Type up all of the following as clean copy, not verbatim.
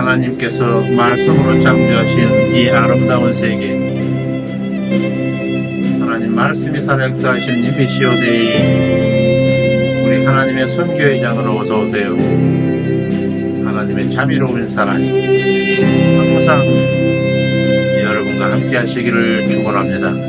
하나님께서 말씀으로 창조하신 이 아름다운 세계, 하나님 말씀이 살아역사하시는 이 미시오데이, 우리 하나님의 선교회장으로 어서오세요. 하나님의 자비로운 사랑이 항상 여러분과 함께 하시기를 축원합니다.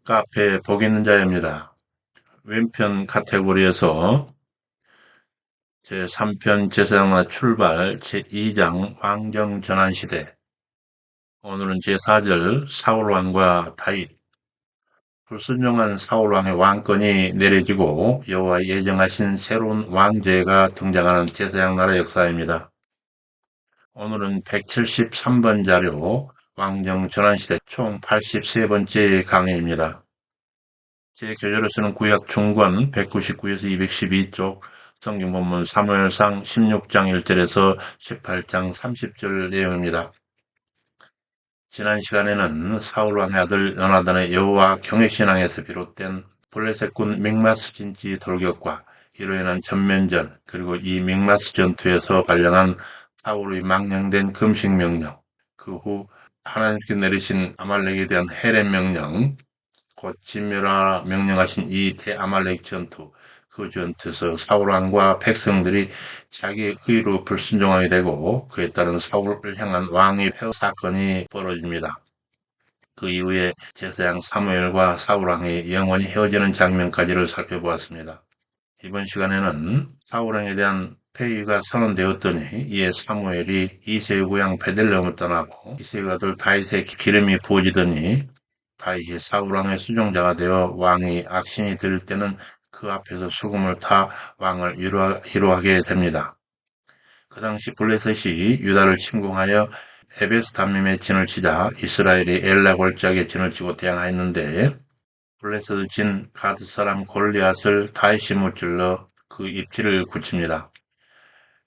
카페 복 있는 자입니다. 왼편 카테고리에서 제3편 제사장나 출발 제2장 왕정 전환시대, 오늘은 제4절 사울왕과 다윗. 불순종한 사울왕의 왕권이 내려지고 여호와 예정하신 새로운 왕제가 등장하는 제사장 나라 역사입니다. 오늘은 173번 자료 왕정 전환시대 총 83번째 강의입니다. 제 교재로서는 구약 중권 199에서 212쪽, 성경 본문 사무엘상 16장 1절에서 18장 30절 내용입니다. 지난 시간에는 사울왕의 아들 요나단의 여호와 경외신앙에서 비롯된 블레셋군 믹마스 진지 돌격과 이로 인한 전면전, 그리고 이 믹마스 전투에서 발령한 사울의 망령된 금식 명령, 그 후 하나님께 내리신 아말렉에 대한 해렘 명령, 곧 진멸하라 명령하신 이 대아말렉 전투, 그 전투에서 사울왕과 백성들이 자기의 의로 불순종하게 되고 그에 따른 사울을 향한 왕의 폐허 사건이 벌어집니다. 그 이후에 제사장 사무엘과 사울왕이 영원히 헤어지는 장면까지를 살펴보았습니다. 이번 시간에는 사울왕에 대한 폐위가 선언되었더니 이에 사무엘이 이새의 고향 베들레헴을 떠나고 이새의 아들 다윗의 기름이 부어지더니 다윗이 사울왕의 수종자가 되어 왕이 악신이 들을 때는 그 앞에서 수금을 타 왕을 위로하게 됩니다. 그 당시 블레셋이 유다를 침공하여 에베스다밈에 진을 치자 이스라엘이 엘라 골짜기에 진을 치고 대항하였는데, 블레셋의 진 가드 사람 골리앗을 다윗이 무찔러 그 입지를 굳힙니다.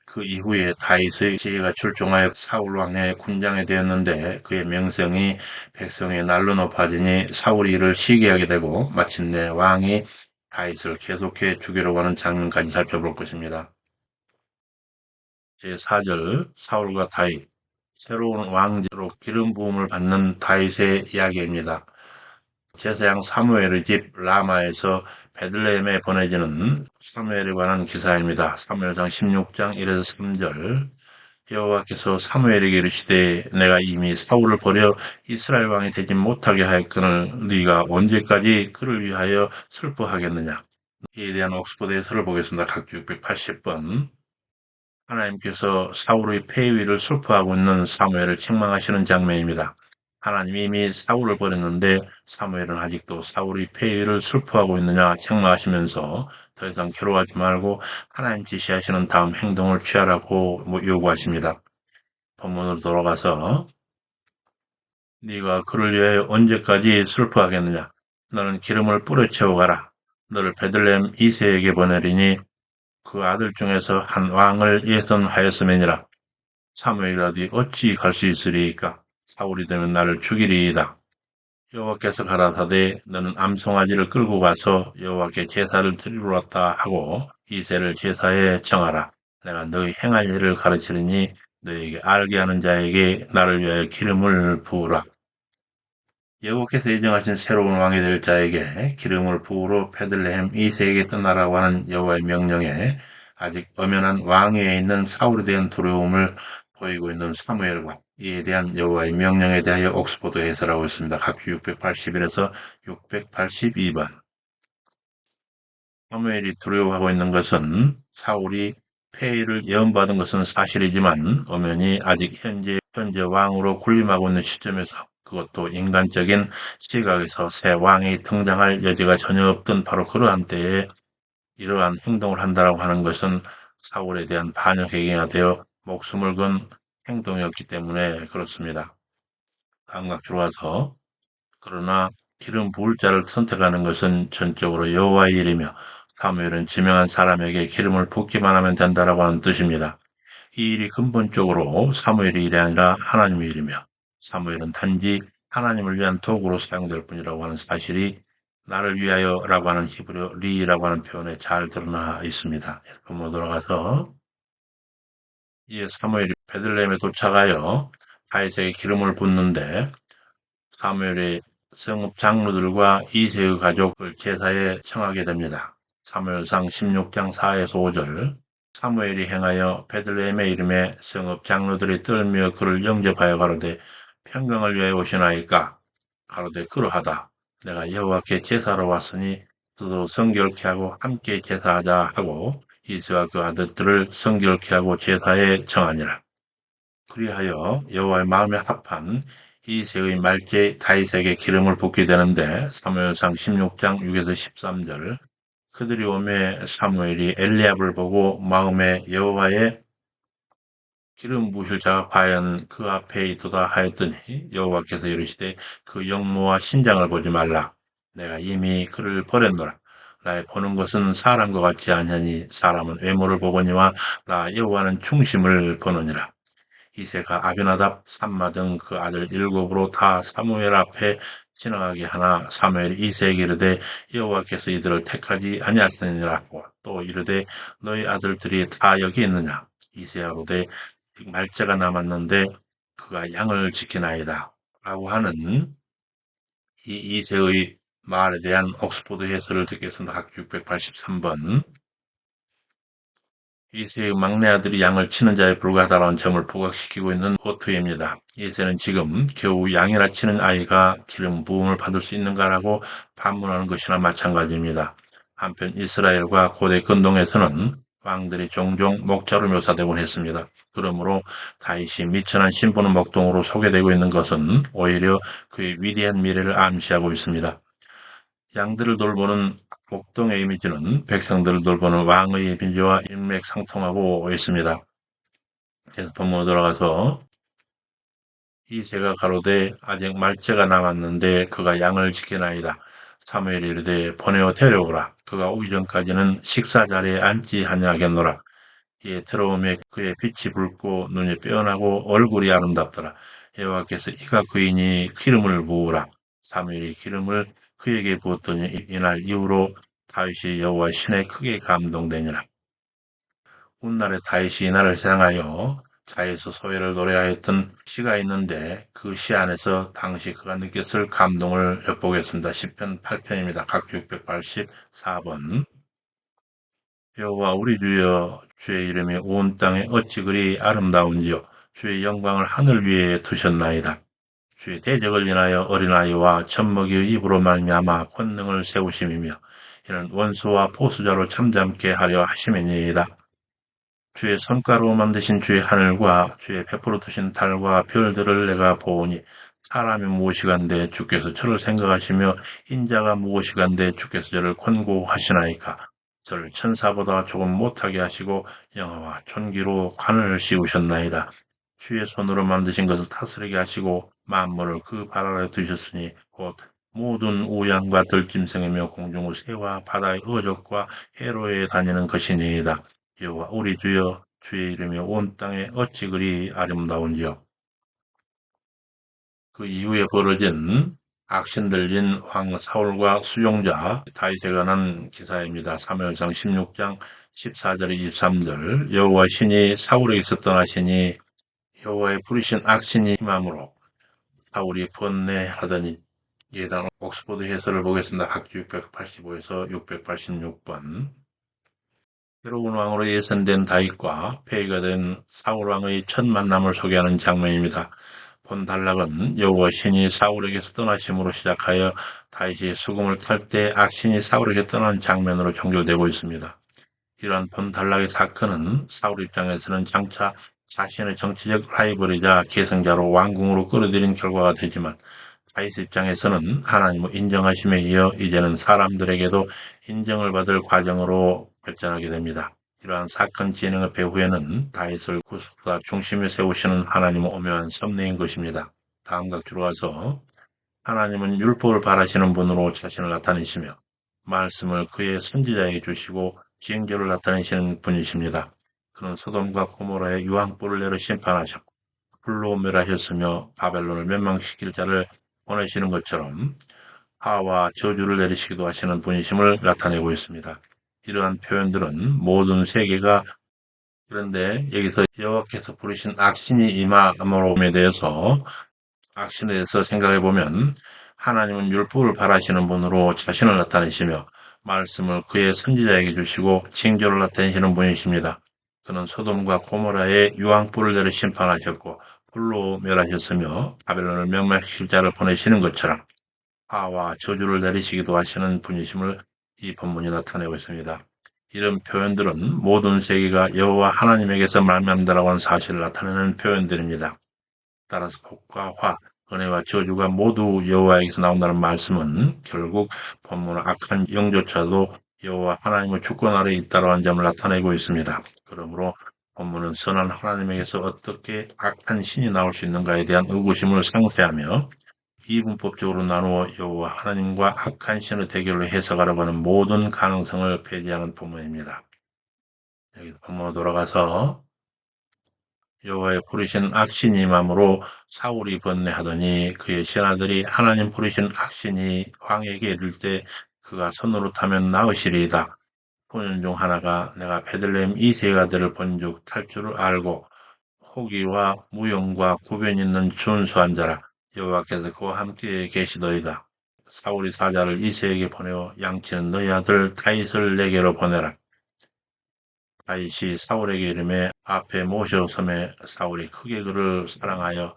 그 이후에 다윗의 지혜가 출중하여 사울 왕의 군장이 되었는데 그의 명성이 백성의 날로 높아지니 사울이 이를 시기하게 되고 마침내 왕이 다윗을 계속해 죽이려고 하는 장면까지 살펴볼 것입니다. 제4절 사울과 다윗, 새로운 왕제로 기름 부음을 받는 다윗의 이야기입니다. 제사장 사무엘의 집 라마에서 베들레헴에 보내지는 사무엘에 관한 기사입니다. 사무엘상 16장 1에서 3절. 여호와께서 사무엘에게 이르시되 내가 이미 사울을 버려 이스라엘 왕이 되지 못하게 하였거늘 네가 언제까지 그를 위하여 슬퍼하겠느냐. 이에 대한 옥스퍼드 해설을 보겠습니다. 각주 680번. 하나님께서 사울의 폐위를 슬퍼하고 있는 사무엘을 책망하시는 장면입니다. 하나님이 이미 사울을 버렸는데 사무엘은 아직도 사울이 폐위를 슬퍼하고 있느냐 책망하시면서 더 이상 괴로워하지 말고 하나님 지시하시는 다음 행동을 취하라고 요구하십니다. 본문으로 돌아가서 네가 그를 위하여 언제까지 슬퍼하겠느냐? 너는 기름을 뿌려 채워가라. 너를 베들레헴 이새에게 보내리니 그 아들 중에서 한 왕을 예선하였음이니라. 사무엘이라도 어찌 갈 수 있으리이까? 사울이 되면 나를 죽이리이다. 여호와께서 가라사대 너는 암송아지를 끌고 가서 여호와께 제사를 드리러 왔다 하고 이새를 제사에 정하라. 내가 너희 행할 일을 가르치리니 너에게 알게 하는 자에게 나를 위하여 기름을 부으라. 여호와께서 예정하신 새로운 왕이 될 자에게 기름을 부으러 베들레헴 이새에게 떠나라고 하는 여호와의 명령에 아직 엄연한 왕위에 있는 사울에 대한 두려움을 보이고 있는 사무엘과 이에 대한 여호와의 명령에 대하여 옥스포드 해설하고 있습니다. 각주 681에서 682번. 사무엘이 두려워하고 있는 것은 사울이 폐위를 예언받은 것은 사실이지만 엄연히 아직 현재 왕으로 군림하고 있는 시점에서 그것도 인간적인 시각에서 새 왕이 등장할 여지가 전혀 없던 바로 그러한 때에 이러한 행동을 한다라고 하는 것은 사울에 대한 반역행위가 되어 목숨을 건 행동이었기 때문에 그렇습니다. 다음각 들어와서 그러나 기름 부을 자를 선택하는 것은 전적으로 여호와의 일이며 사무엘은 지명한 사람에게 기름을 붓기만 하면 된다라고 하는 뜻입니다. 이 일이 근본적으로 사무엘의 일이 아니라 하나님의 일이며 사무엘은 단지 하나님을 위한 도구로 사용될 뿐이라고 하는 사실이 나를 위하여라고 하는 히브리어 리라고 하는 표현에 잘 드러나 있습니다. 본문 돌아가서 이에 사무엘이 베들레헴에 도착하여 다윗에게 기름을 붓는데 사무엘의 성읍 장로들과 이새의 가족을 제사에 청하게 됩니다. 사무엘상 16장 4에서 5절 사무엘이 행하여 베들레헴의 이름에 성읍 장로들이 떨며 그를 영접하여 가로되 평강을 위하여 오시나이까 가로되 그러하다. 내가 여호와께 제사로 왔으니 스스로 성결케 하고 함께 제사하자 하고 이새와 그 아들들을 성결케 하고 제사에 청하니라. 그리하여 여호와의 마음에 합한 이새의 말제 다윗에게 기름을 붓게 되는데 사무엘상 16장 6에서 13절 그들이 오매 사무엘이 엘리압을 보고 마음에 여호와의 기름 부으실 자가 과연 그 앞에 있도다 하였더니 여호와께서 이르시되 그 영모와 신장을 보지 말라. 내가 이미 그를 버렸노라. 나의 보는 것은 사람과 같지 아니하니 사람은 외모를 보거니와 나 여호와는 중심을 보느니라. 이새가 아비나답, 삼마 등 그 아들 일곱으로 다 사무엘 앞에 지나가게 하나 사무엘이 이새에게 이르되 여호와께서 이들을 택하지 아니하시느니라 하고 또 이르되 너희 아들들이 다 여기 있느냐 이새야 이르되 말째가 남았는데 그가 양을 지키나이다 라고 하는 이 이새의 말에 대한 옥스포드 해설을 듣겠습니다. 각 683번 이새의 막내 아들이 양을 치는 자에 불과하다는 점을 부각시키고 있는 오트입니다. 이새는 지금 겨우 양이나 치는 아이가 기름 부음을 받을 수 있는가라고 반문하는 것이나 마찬가지입니다. 한편 이스라엘과 고대 근동에서는 왕들이 종종 목자로 묘사되곤 했습니다. 그러므로 다윗이 미천한 신부는 목동으로 소개되고 있는 것은 오히려 그의 위대한 미래를 암시하고 있습니다. 양들을 돌보는 목동의 이미지는 백성들을 돌보는 왕의 이미지와 일맥상통하고 있습니다. 그래서 본문으로 돌아가서 이새가 가로되 아직 말째가 남았는데 그가 양을 지키나이다. 사무엘이 이르되 보내어 데려오라. 그가 오기 전까지는 식사 자리에 앉지 아니하겠노라. 이에 들어오매 그의 빛이 붉고 눈이 빼어나고 얼굴이 아름답더라. 여호와께서 이가 그이니 기름을 부으라. 사무엘이 기름을 그에게 부었더니 이날 이후로 다윗이 여호와 신에 크게 감동되니라. 훗날에 다윗이 이날을 향하여 자에서 소회를 노래하였던 시가 있는데 그 시 안에서 당시 그가 느꼈을 감동을 엿보겠습니다. 10편 8편입니다. 각 684번 여호와 우리 주여 주의 이름이 온 땅에 어찌 그리 아름다운지요 주의 영광을 하늘 위에 두셨나이다. 주의 대적을 인하여 어린아이와 젖먹이의 입으로 말미암아 권능을 세우심이며 이는 원수와 보수자로 잠잠케 하려 하심이니이다. 주의 손가락으로 만드신 주의 하늘과 주의 베풀어 두신 달과 별들을 내가 보오니 사람이 무엇이간데 주께서 저를 생각하시며 인자가 무엇이간데 주께서 저를 권고하시나이까. 저를 천사보다 조금 못하게 하시고 영화와 존귀로 관을 씌우셨나이다. 주의 손으로 만드신 것을 다스리게 하시고 만물을 그 발 아래 두셨으니 곧 모든 우양과 들짐승이며 공중의 새와 바다의 어족과 해로에 다니는 것이니이다. 여호와 우리 주여 주의 이름이 온 땅에 어찌 그리 아름다운지요. 그 이후에 벌어진 악신 들린 왕 사울과 수종자 다윗에 관한 기사입니다. 사무엘상 16장 14절 23절 여호와 신이 사울에게서 떠나시니 여호와의 부리신 악신이 임함으로 사울이 번뇌하더니 예당 옥스포드 해설을 보겠습니다. 학주 685에서 686번 새로운 왕으로 예선된 다윗과 폐위가 된 사울 왕의 첫 만남을 소개하는 장면입니다. 본 단락은 여호와 신이 사울에게서 떠나심으로 시작하여 다윗이 수금을 탈 때 악신이 사울에게 떠난 장면으로 종결되고 있습니다. 이러한 본 단락의 사건은 사울 입장에서는 장차 자신의 정치적 라이벌이자 계승자로 왕궁으로 끌어들인 결과가 되지만 다윗 입장에서는 하나님의 인정하심에 이어 이제는 사람들에게도 인정을 받을 과정으로 발전하게 됩니다. 이러한 사건 진행의 배후에는 다윗을 구속사 중심에 세우시는 하나님의 오묘한 섭리인 것입니다. 다음 각주로 가서 하나님은 율법을 바라시는 분으로 자신을 나타내시며 말씀을 그의 선지자에게 주시고 징조를 나타내시는 분이십니다. 그는 소돔과 고모라의 유황불을 내려 심판하셨고 불로 멸하셨으며 바벨론을 멸망시킬 자를 보내시는 것처럼 화와 저주를 내리시기도 하시는 분이심을 나타내고 있습니다. 이러한 표현들은 모든 세계가 그런데 여기서 여호와께서 부르신 악신이 임함으로에 대해서 악신에 대해서 생각해 보면 하나님은 율법을 바라시는 분으로 자신을 나타내시며 말씀을 그의 선지자에게 주시고 징조를 나타내시는 분이십니다. 그는 소돔과 고모라의 유황불을 내려 심판하셨고 불로 멸하셨으며 바벨론을 멸망시킬 자를 보내시는 것처럼 화와 저주를 내리시기도 하시는 분이심을 이 본문이 나타내고 있습니다. 이런 표현들은 모든 세계가 여호와 하나님에게서 말미암다라고 하는 사실을 나타내는 표현들입니다. 따라서 복과 화, 은혜와 저주가 모두 여호와에게서 나온다는 말씀은 결국 본문은 악한 영조차도 여호와 하나님의 주권 아래에 있다고 하는 점을 나타내고 있습니다. 그러므로 본문은 선한 하나님에게서 어떻게 악한 신이 나올 수 있는가에 대한 의구심을 상쇄하며 이분법적으로 나누어 여호와 하나님과 악한 신의 대결로 해석하려고 하는 모든 가능성을 배제하는 본문입니다. 여기 본문으로 돌아가서 여호와의 부르신 악신이 임함으로 사울이 번뇌하더니 그의 신하들이 하나님 부르신 악신이 왕에게 이를 때 그가 손으로 타면 나으시리이다. 소년 중 하나가 내가 베들레헴 이세의 아들을 본즉 탈 줄을 알고 호기와 무용과 구변 있는 준수한 자라 여호와께서 그와 함께 계시더이다. 사울이 사자를 이세에게 보내어 양치는 너희 아들 다윗을 내게로 보내라. 다윗이 사울에게 이름에 앞에 모셔섬에 사울이 크게 그를 사랑하여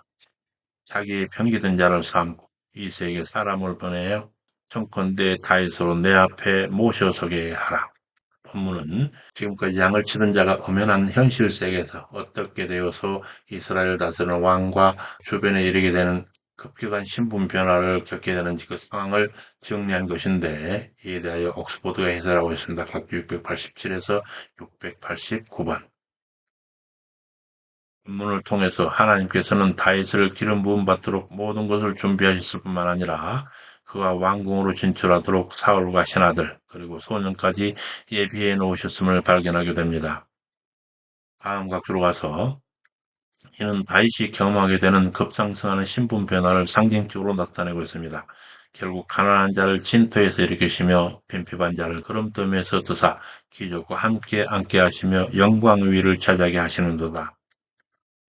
자기의 병기든 자를 삼고 이세에게 사람을 보내어 청컨대 다윗으로 내 앞에 모셔서게 하라. 본문은 지금까지 양을 치던 자가 엄연한 현실 세계에서 어떻게 되어서 이스라엘을 다스리는 왕과 주변에 이르게 되는 급격한 신분 변화를 겪게 되는지 그 상황을 정리한 것인데 이에 대하여 옥스포드가 해설하고 있습니다. 각주 687에서 689번 본문을 통해서 하나님께서는 다윗을 기름 부음 받도록 모든 것을 준비하셨을 뿐만 아니라 그가 왕궁으로 진출하도록 사울과 신하들 그리고 소년까지 예비해 놓으셨음을 발견하게 됩니다. 다음 각주로 가서 이는 다윗이 경험하게 되는 급상승하는 신분 변화를 상징적으로 나타내고 있습니다. 결국 가난한 자를 진토에서 일으키시며 빈핍한 자를 걸음더미에서 드사 기족과 함께 앉게 하시며 영광의 위를 차지하게 하시는도다.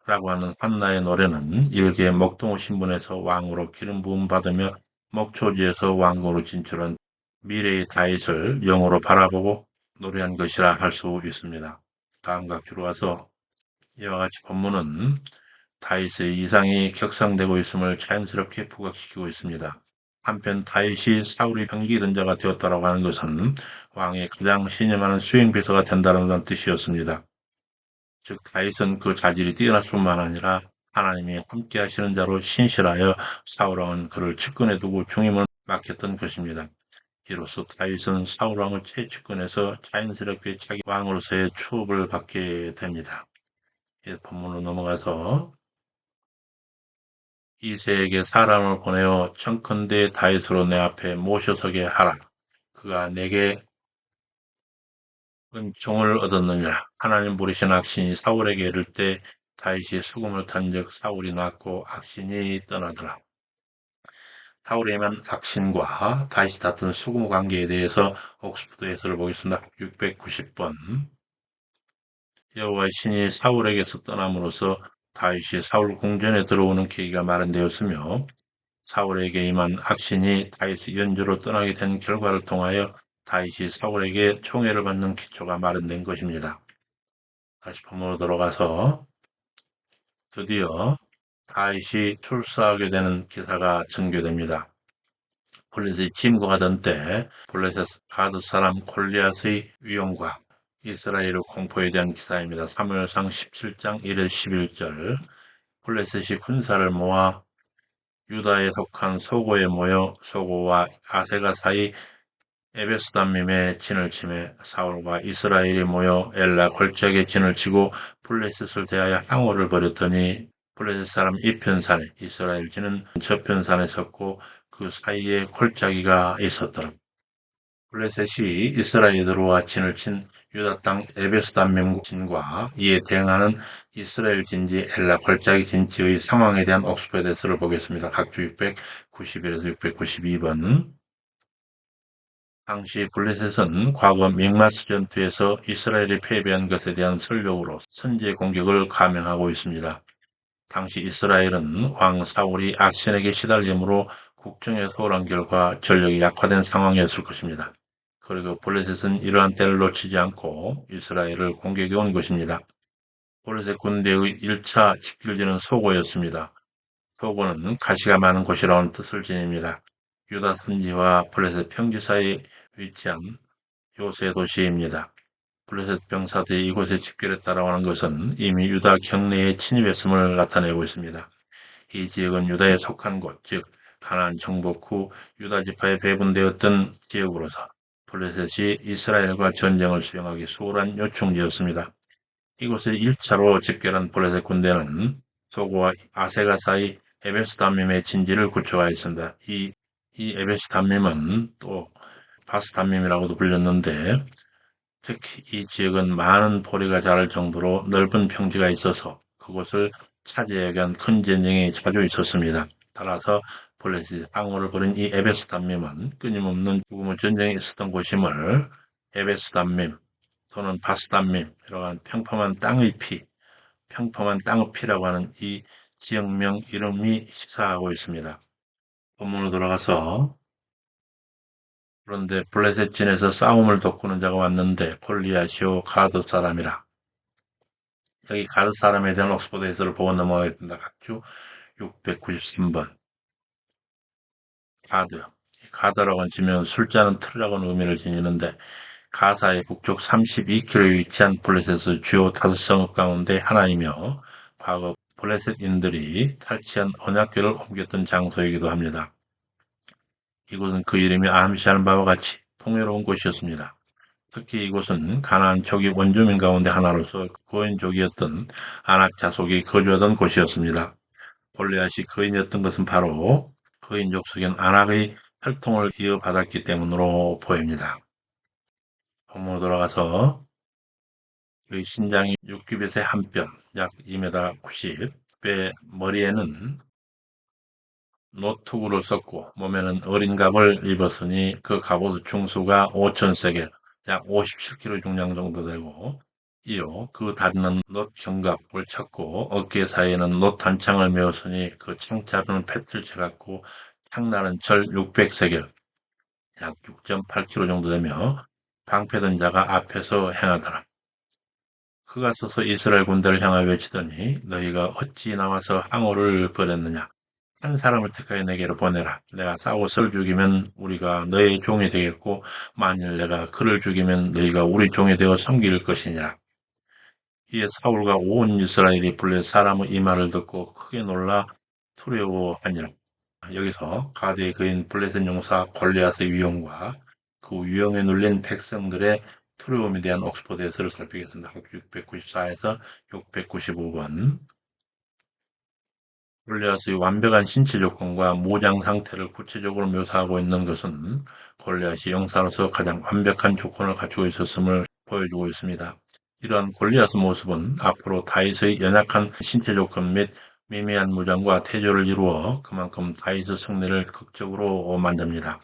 라고 하는 한나의 노래는 일개 목동의 신분에서 왕으로 기름 부음 받으며 목초지에서 왕궁으로 진출한 미래의 다윗을 영으로 바라보고 노래한 것이라 할 수 있습니다. 다음 각주로 와서 이와 같이 본문은 다윗의 이상이 격상되고 있음을 자연스럽게 부각시키고 있습니다. 한편 다윗이 사울의 병기던 자가 되었다고 하는 것은 왕의 가장 신임하는 수행비서가 된다는 뜻이었습니다. 즉 다윗은 그 자질이 뛰어날 뿐만 아니라 하나님이 함께 하시는 자로 신실하여 사울왕은 그를 측근에 두고 중임을 맡겼던 것입니다. 이로써 다윗은 사울왕을 최측근에서 자연스럽게 자기 왕으로서의 추업을 받게 됩니다. 이제 본문으로 넘어가서 이새에게 사람을 보내어 청컨대 다윗으로 내 앞에 모셔서게 하라. 그가 내게 은총을 얻었느니라. 하나님 부르신 악신이 사울에게 이를 때 다윗이 수금을 탄즉 사울이 났고 악신이 떠나더라. 사울의 만 악신과 다윗이 다툰 수금 관계에 대해서 옥스퍼드 해설을 보겠습니다. 690번. 여호와의 신이 사울에게서 떠남으로써 다윗이 사울 궁전에 들어오는 계기가 마련되었으며 사울에게 임한 악신이 다윗의 연주로 떠나게 된 결과를 통하여 다윗이 사울에게 총애를 받는 기초가 마련된 것입니다. 다시 본문으로 돌아가서 드디어 다윗이 출사하게 되는 기사가 전개됩니다. 블레셋이 침공하던 때 블레셋 가드 사람 골리앗의 위용과 이스라엘의 공포에 대한 기사입니다. 사무엘상 17장 1절 11절. 블레셋이 군사를 모아 유다에 속한 소고에 모여 소고와 아세가 사이 에베스담밈에 진을 치매 사울과 이스라엘이 모여 엘라 골짜기에 진을 치고 블레셋을 대하여 항오를 벌였더니 블레셋 사람 이편산에 이스라엘 진은 저편산에 섰고 그 사이에 골짜기가 있었더라. 블레셋이 이스라엘에 들어와 진을 친 유다 땅 에베스담밈 진과 이에 대응하는 이스라엘 진지 엘라 골짜기 진지의 상황에 대한 옥스퍼드에서를 보겠습니다. 각주 691에서 692번. 당시 블레셋은 과거 믹마스 전투에서 이스라엘이 패배한 것에 대한 설명으로 선제 공격을 감행하고 있습니다. 당시 이스라엘은 왕 사울이 악신에게 시달림으로 국정에 소홀한 결과 전력이 약화된 상황이었을 것입니다. 그리고 블레셋은 이러한 때를 놓치지 않고 이스라엘을 공격해 온 것입니다. 블레셋 군대의 1차 집결지는 소고였습니다. 소고는 가시가 많은 곳이라는 뜻을 지닙니다. 유다 산지와 블레셋 평지 사이에 위치한 요새 도시입니다. 블레셋 병사들이 이곳에 집결했다라고 하는 것은 이미 유다 경내에 침입했음을 나타내고 있습니다. 이 지역은 유다에 속한 곳, 즉 가나안 정복 후 유다 지파에 배분되었던 지역으로서 블레셋이 이스라엘과 전쟁을 수행하기 수월한 요충지였습니다. 이곳에 1차로 집결한 블레셋 군대는 소고와 아세가 사이 에베스담밈의 진지를 구축하였습니다. 이 에베스담밈은 또 바스담밈이라고도 불렸는데 특히 이 지역은 많은 포리가 자랄 정도로 넓은 평지가 있어서 그곳을 차지하기 위한 큰 전쟁이 자주 있었습니다. 따라서 블레셋이 항오를 벌인 이 에베스담밈은 끊임없는 죽음의 전쟁이 있었던 곳임을 에베스담밈 또는 바스담밈이라고 하는 평범한 땅의 피라고 하는 이 지역명 이름이 시사하고 있습니다. 본문으로 돌아가서 그런데 블레셋 진에서 싸움을 돋구는 자가 왔는데 골리앗이요 가드 사람이라. 여기 가드 사람에 대한 옥스퍼드 해설을 보고 넘어가겠습니다. 각주 693번. 가드. 가드라고 하면 술자는 틀이라고는 의미를 지니는데 가사의 북쪽 32km에 위치한 블레셋의 주요 5성읍 가운데 하나이며 과거 블레셋인들이 탈취한 언약궤를 옮겼던 장소이기도 합니다. 이곳은 그 이름이 암시하는 바와 같이 풍요로운 곳이었습니다. 특히 이곳은 가나안 초기 원주민 가운데 하나로서 거인족이었던 아낙 자속이 거주하던 곳이었습니다. 골리앗이 거인이었던 것은 바로 거인족 속엔 아낙의 혈통을 이어받았기 때문으로 보입니다. 본문으로 돌아가서 그의 신장이 6규빗의 한 뼘, 약 2m 90, 배 머리에는 노투구를 썼고 몸에는 어린 갑을 입었으니 그 갑옷의 중수가 5,000세겔, 약 57kg 중량 정도 되고 이어 그 다리는 놋 견갑을 쳤고 어깨 사이에는 놋 단창을 메었으니 그 창자루는 패틀 쳐갖고 창날은 철 600세겔, 약 6.8kg 정도 되며 방패든 자가 앞에서 행하더라. 그가 서서 이스라엘 군대를 향하여 외치더니 너희가 어찌 나와서 항오를 벌였느냐. 한 사람을 택하여 내게로 보내라. 내가 사울을 죽이면 우리가 너의 종이 되겠고 만일 내가 그를 죽이면 너희가 우리 종이 되어 섬길 것이니라. 이에 사울과 온 이스라엘이 불려 사람의 이 말을 듣고 크게 놀라 두려워하니라. 여기서 가드의 그인 블레셋 용사 골리앗의 위용과 그 위용에 눌린 백성들의 두려움에 대한 옥스퍼드 해설을 살피겠습니다. 694에서 695번. 골리앗의 완벽한 신체 조건과 모장 상태를 구체적으로 묘사하고 있는 것은 골리앗이 용사로서 가장 완벽한 조건을 갖추고 있었음을 보여주고 있습니다. 이러한 골리앗의 모습은 앞으로 다윗의 연약한 신체 조건 및 미미한 무장과 태조를 이루어 그만큼 다윗의 승리를 극적으로 만듭니다.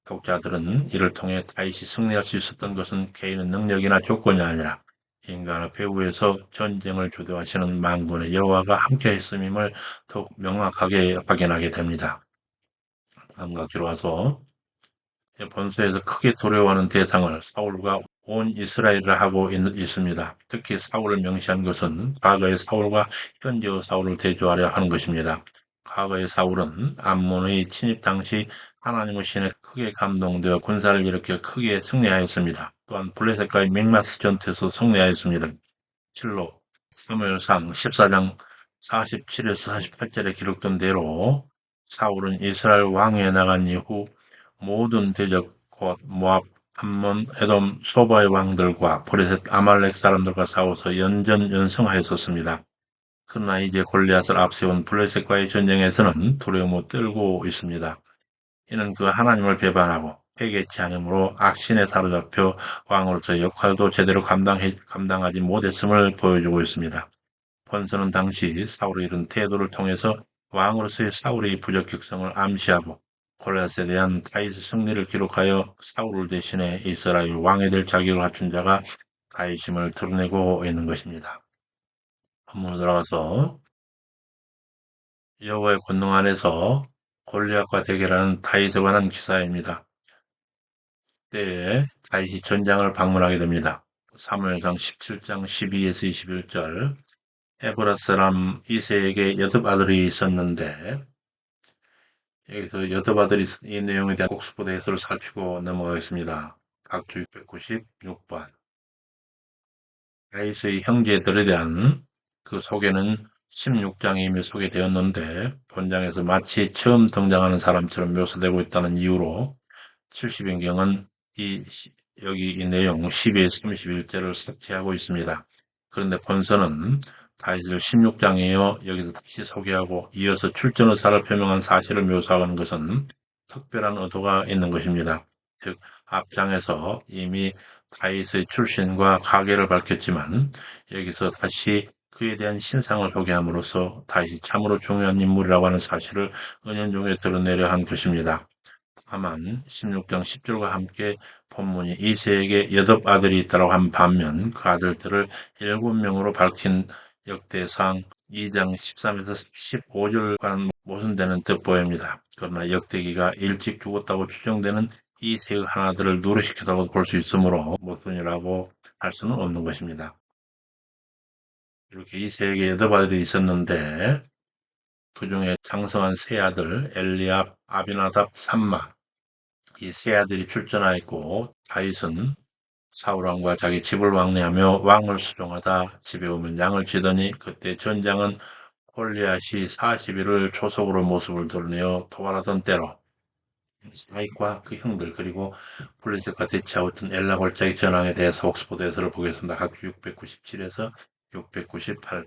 독자들은 이를 통해 다윗이 승리할 수 있었던 것은 개인의 능력이나 조건이 아니라 인간 앞에 위에서 전쟁을 주도하시는 만군의 여호와가 함께 했음임을 더욱 명확하게 확인하게 됩니다. 다음 각기로 와서 본서에서 크게 두려워하는 대상을 사울과 온 이스라엘을 하고 있습니다. 특히 사울을 명시한 것은 과거의 사울과 현재의 사울을 대조하려 하는 것입니다. 과거의 사울은 암몬의 침입 당시 하나님의 신에 크게 감동되어 군사를 일으켜 크게 승리하였습니다. 또한 블레셋과의 믹마스 전투에서 승리하였습니다. 실로 사무엘상 14장 47에서 48절에 기록된 대로 사울은 이스라엘 왕위에 나간 이후 모든 대적 곧 모압, 암몬, 에돔, 소바의 왕들과 브레셋, 아말렉 사람들과 싸워서 연전연승하였었습니다. 그러나 이제 골리앗을 앞세운 블레셋과의 전쟁에서는 두려움을 떨고 있습니다. 이는 그 하나님을 배반하고 회개치 않으므로 악신에 사로잡혀 왕으로서의 역할도 제대로 감당하지 못했음을 보여주고 있습니다. 본서는 당시 사울의 이런 태도를 통해서 왕으로서의 사울의 부적격성을 암시하고 골리앗에 대한 다윗의 승리를 기록하여 사울을 대신해 이스라엘 왕이 될 자격을 갖춘 자가 다윗임을 드러내고 있는 것입니다. 본문으로 들어가서 여호와의 권능 안에서 골리앗과 대결하는 다윗에 관한 기사입니다. 때에 다윗이 전장을 방문하게 됩니다. 사무엘상 17장 12에서 21절. 에브라 사람 이새에게 여덟 아들이 있었는데, 여기서 여덟 아들이 이 내용에 대한 옥스퍼드 해설을 살피고 넘어가겠습니다. 각주 696번. 다윗의 형제들에 대한 그 소개는 16장에 이미 소개되었는데 본장에서 마치 처음 등장하는 사람처럼 묘사되고 있다는 이유로 70인경은 여기 이 내용 12에서 31절을 삭제하고 있습니다. 그런데 본서는 다윗을 16장에 여기서 다시 소개하고 이어서 출전 의사를 표명한 사실을 묘사하는 것은 특별한 의도가 있는 것입니다. 즉 앞장에서 이미 다윗의 출신과 가계를 밝혔지만 여기서 다시 그에 대한 신상을 소개함으로써 다윗이 참으로 중요한 인물이라고 하는 사실을 은연중에 드러내려 한 것입니다. 다만 16장 10절과 함께 본문이 이새에게 여덟 아들이 있다고 한 반면 그 아들들을 7명으로 밝힌 역대상 2장 13에서 15절과는 모순되는 듯 보입니다. 그러나 역대기가 일찍 죽었다고 추정되는 이새의 하나들을 누르시켰다고 볼 수 있으므로 모순이라고 할 수는 없는 것입니다. 이렇게 이새에게 여덟 아들이 있었는데 그 중에 장성한 세 아들 엘리압, 아비나답, 삼마 이 세 아들이 출전하였고 다윗은 사울왕과 자기 집을 왕래하며 왕을 수종하다 집에 오면 양을 치더니 그때 전장은 골리앗이 40일을 초속으로 모습을 드러내어 도발하던 때로 다윗과 그 형들 그리고 블레셋과 대치하였던 엘라 골짜기 전황에 대해서 옥스퍼드에서를 보겠습니다. 각주 697에서 698번.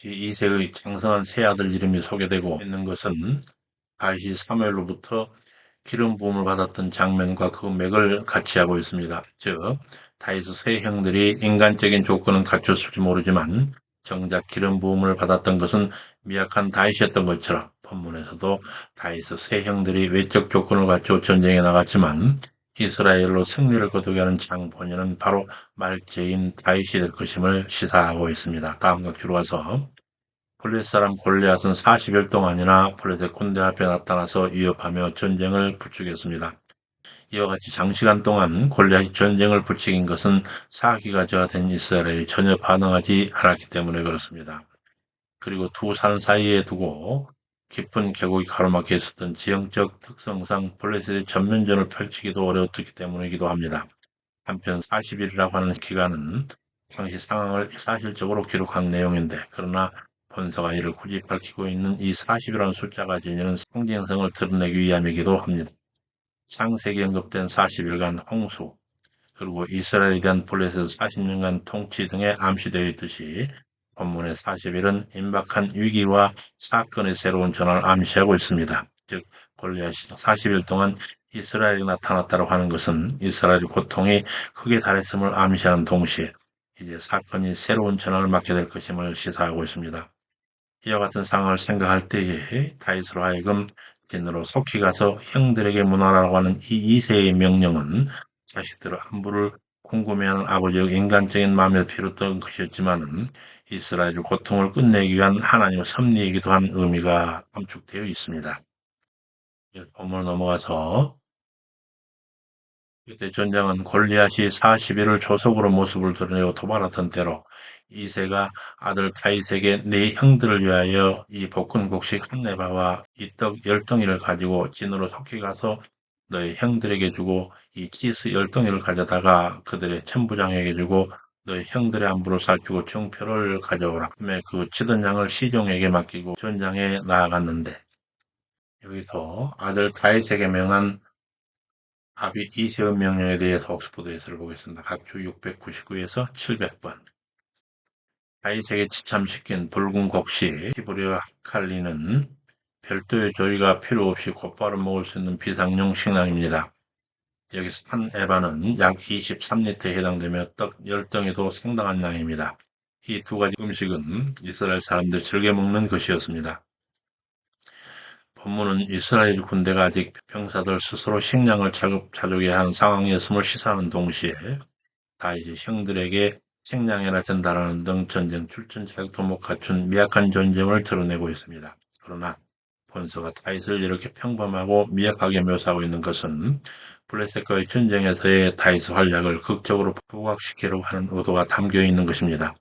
이세의 장성한 세 아들 이름이 소개되고 있는 것은 다윗이 사무엘로부터 기름 부음을 받았던 장면과 그 맥을 같이 하고 있습니다. 즉 다윗의 세 형들이 인간적인 조건은 갖췄을지 모르지만 정작 기름 부음을 받았던 것은 미약한 다윗이었던 것처럼 본문에서도 다윗의 세 형들이 외적 조건을 갖추어 전쟁에 나갔지만 이스라엘로 승리를 거두게 하는 장본인은 바로 말제인 다윗이 될 것임을 시사하고 있습니다. 다음 각주로 가서 블레셋 사람 골리앗은 40일 동안이나 블레셋 군대 앞에 나타나서 위협하며 전쟁을 부추겼습니다. 이와 같이 장시간 동안 골리앗이 전쟁을 부추긴 것은 사기가 저하된 이스라엘이 전혀 반응하지 않았기 때문에 그렇습니다. 그리고 두 산 사이에 두고 깊은 계곡이 가로막혀 있었던 지형적 특성상 블레셋의 전면전을 펼치기도 어려웠기 때문이기도 합니다. 한편 40일이라고 하는 기간은 당시 상황을 사실적으로 기록한 내용인데, 그러나 본서가 이를 굳이 밝히고 있는 이 40이라는 숫자가 지니는 상징성을 드러내기 위함이기도 합니다. 창세기 언급된 40일간 홍수, 그리고 이스라엘에 대한 블레셋 40년간 통치 등에 암시되어 있듯이 본문의 40일은 임박한 위기와 사건의 새로운 전환을 암시하고 있습니다. 즉 골리앗이 40일 동안 이스라엘에 나타났다고 하는 것은 이스라엘의 고통이 크게 달했음을 암시하는 동시에 이제 사건이 새로운 전환을 맞게 될 것임을 시사하고 있습니다. 이와 같은 상황을 생각할 때에 다윗으로 하여금 진으로 속히 가서 형들에게 문하라고 하는 이 이세의 명령은 자식들의 안부를 궁금해하는 아버지의 인간적인 마음에서 비롯된 것이었지만은 이스라엘의 고통을 끝내기 위한 하나님의 섭리이기도 한 의미가 함축되어 있습니다. 본문 넘어가서 이때 전장은 골리앗이 40일을 조속으로 모습을 드러내고 도발하던 때로 이새가 아들 다윗에게 네 형들을 위하여 이 볶은 곡식 한 네바와 이 떡 10덩이를 가지고 진으로 속히 가서 너희 형들에게 주고 이 치스 10덩이를 가져다가 그들의 천부장에게 주고 너희 형들의 안부를 살피고 증표를 가져오라. 그러면 그 치던 양을 시종에게 맡기고 전장에 나아갔는데 여기서 아들 다윗에게 명한 합의 이세훈 명령에 대해서 옥스퍼드 해설을 보겠습니다. 각주 699에서 700번. 다윗에게 지참시킨 붉은 곡식 히브리어 칼리는 별도의 조리가 필요 없이 곧바로 먹을 수 있는 비상용 식량입니다. 여기서 한 에바는 약 23리터에 해당되며 떡 10덩이도 상당한 양입니다. 이 두 가지 음식은 이스라엘 사람들이 즐겨 먹는 것이었습니다. 본문은 이스라엘 군대가 아직 병사들 스스로 식량을 자급자족해야 하는 상황이었음을 시사하는 동시에 다윗이 형들에게 식량이나 전달하는 등 전쟁 출전 자격도 못 갖춘 미약한 존재임을 드러내고 있습니다. 그러나 본서가 다윗을 이렇게 평범하고 미약하게 묘사하고 있는 것은 블레셋과의 전쟁에서의 다윗의 활약을 극적으로 부각시키려고 하는 의도가 담겨 있는 것입니다.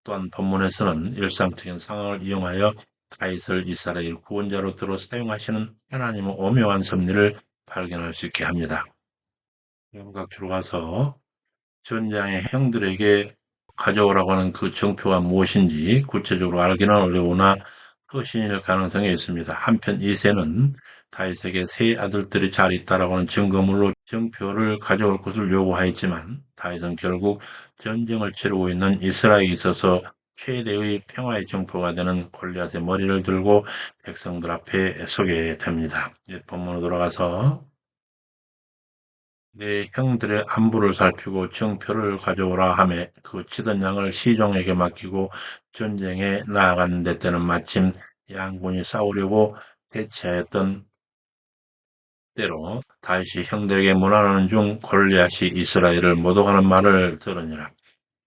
또한 본문에서는 일상적인 상황을 이용하여 다윗을 이스라엘 구원자로 들어 사용하시는 하나님의 오묘한 섭리를 발견할 수 있게 합니다. 각주로 가서 전장의 형들에게 가져오라고 하는 그 정표가 무엇인지 구체적으로 알기는 어려우나 허신일 가능성이 있습니다. 한편 이새는 다윗에게 세 아들들이 잘 있다라고 하는 증거물로 정표를 가져올 것을 요구하였지만 다윗은 결국 전쟁을 치르고 있는 이스라엘에 있어서 최대의 평화의 정표가 되는 골리앗의 머리를 들고 백성들 앞에 서게 됩니다. 이제 본문으로 돌아가서 내 형들의 안부를 살피고 정표를 가져오라 하매 그 치던 양을 시종에게 맡기고 전쟁에 나아가는 데 때는 마침 양군이 싸우려고 대치하였던 때로 다윗이 형들에게 문하는 중 골리앗이 이스라엘을 모독하는 말을 들으니라.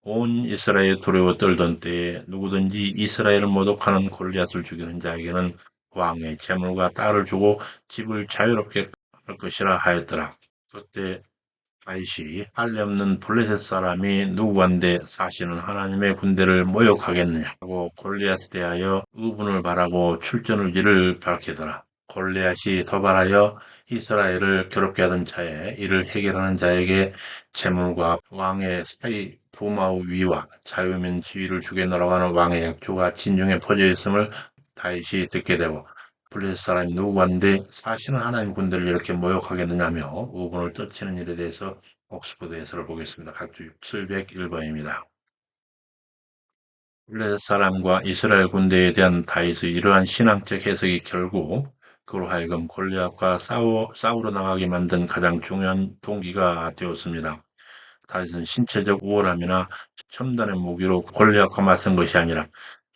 온 이스라엘이 두려워 떨던 때에 누구든지 이스라엘을 모독하는 골리앗을 죽이는 자에게는 왕의 재물과 딸을 주고 집을 자유롭게 할 것이라 하였더라. 그때 다윗이 할례 없는 블레셋 사람이 누구한데 사실은 하나님의 군대를 모욕하겠느냐 하고 골리앗에 대하여 의분을 바라고 출전 의지를 밝히더라. 골리앗이 도발하여 이스라엘을 괴롭게 하던 차에 이를 해결하는 자에게 재물과 왕의 사이 부마우 위와 자유민 지위를 주겠노라고 하는 왕의 약조가 진중에 퍼져 있음을 다윗이 듣게 되고 블레셋 사람이 누구한데 사실은 하나님 군대를 이렇게 모욕하겠느냐며 의문을 떨치는 일에 대해서 옥스퍼드 해설을 보겠습니다. 각주 701번입니다. 블레셋 사람과 이스라엘 군대에 대한 다윗의 이러한 신앙적 해석이 결국 그로 하여금 골리앗과 싸우러 나가게 만든 가장 중요한 동기가 되었습니다. 다윗은 신체적 우월함이나 첨단의 무기로 골리앗과 맞선 것이 아니라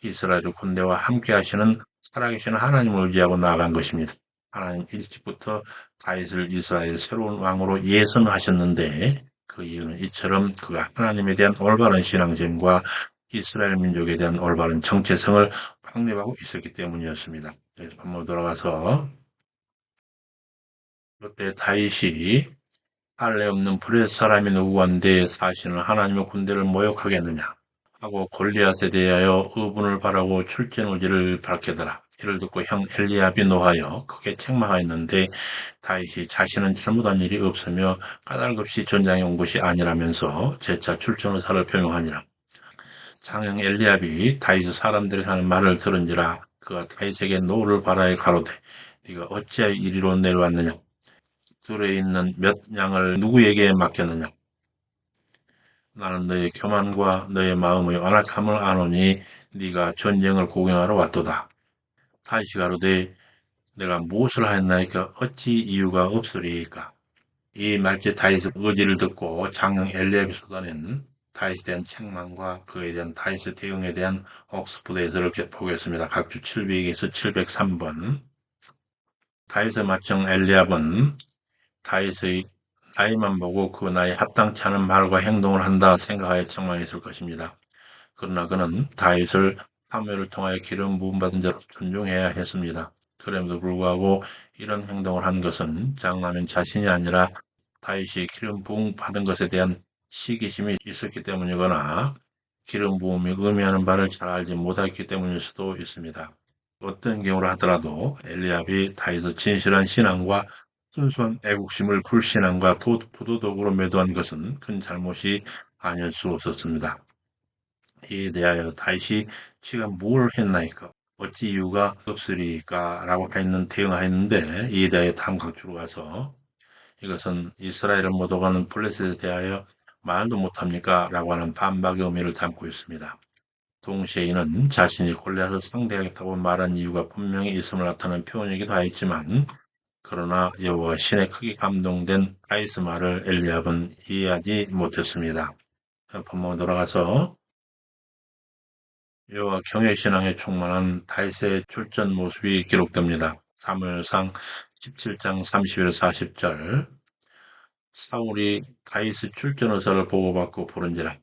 이스라엘 군대와 함께 하시는 살아계신 하나님을 의지하고 나아간 것입니다. 하나님 일찍부터 다윗을 이스라엘 새로운 왕으로 예선하셨는데 그 이유는 이처럼 그가 하나님에 대한 올바른 신앙심과 이스라엘 민족에 대한 올바른 정체성을 확립하고 있었기 때문이었습니다. 그래서 한번 돌아가서 그때 다윗이 할례 없는 블레셋 사람이 누구건데 사실은 하나님의 군대를 모욕하겠느냐 하고 골리앗에 대하여 의분을 바라고 출전 의지를 밝히더라. 이를 듣고 형 엘리압이 노하여 크게 책망하였는데 다윗이 자신은 잘못한 일이 없으며 까닭없이 전장에 온 것이 아니라면서 재차 출전 의사를 표명하니라. 장형 엘리압이 다윗의 사람들이 하는 말을 들은지라 그가 다윗에게 노를 바라에 가로되 네가 어찌하여 이리로 내려왔느냐 들에 있는 몇 양을 누구에게 맡겼느냐 나는 너의 교만과 너의 마음의 완악함을 아노니 네가 전쟁을 구경하러 왔도다. 다윗이 가로되 내가 무엇을 하였나이까 어찌 이유가 없으리이까. 이 말째 다윗의 의지를 듣고 장형 엘리압이 쏟아낸 다윗에 대한 책망과 그에 대한 다윗의 대응에 대한 옥스포드 해설을 보겠습니다. 각주 700에서 703번. 다윗의 맏형 엘리압은 다윗의 나이만 보고 그 나이에 합당치 않은 말과 행동을 한다 생각하여 책망했을 것입니다. 그러나 그는 다윗을 사무엘을 통하여 기름 부음 받은 자로 존중해야 했습니다. 그럼에도 불구하고 이런 행동을 한 것은 장남인 자신이 아니라 다윗이 기름 부음 받은 것에 대한 시기심이 있었기 때문이거나 기름 부음이 의미하는 바를 잘 알지 못했기 때문일 수도 있습니다. 어떤 경우로 하더라도 엘리압이 다윗의 진실한 신앙과 순수한 애국심을 불신앙과 부도덕으로 매도한 것은 큰 잘못이 아닐 수 없었습니다. 이에 대하여 다윗이 지가 뭘 했나이까 어찌 이유가 없으리까 라고 하였는 대응하였는데 이에 대하여 다음 각주로 가서 이것은 이스라엘을 못 오가는 블레셋에 대하여 말도 못합니까? 라고 하는 반박의 의미를 담고 있습니다. 동시에 이는 자신이 골리앗을 상대하겠다고 말한 이유가 분명히 있음을 나타내는 표현이기도 하였지만 그러나 여호와 신에 크게 감동된 다윗의 말을 엘리압은 이해하지 못했습니다. 본문 돌아가서 여호와 경외신앙에 충만한 다윗의 출전 모습이 기록됩니다. 사무엘상 17장 31, 40절 사울이 다윗의 출전 의사를 보고받고 부른지라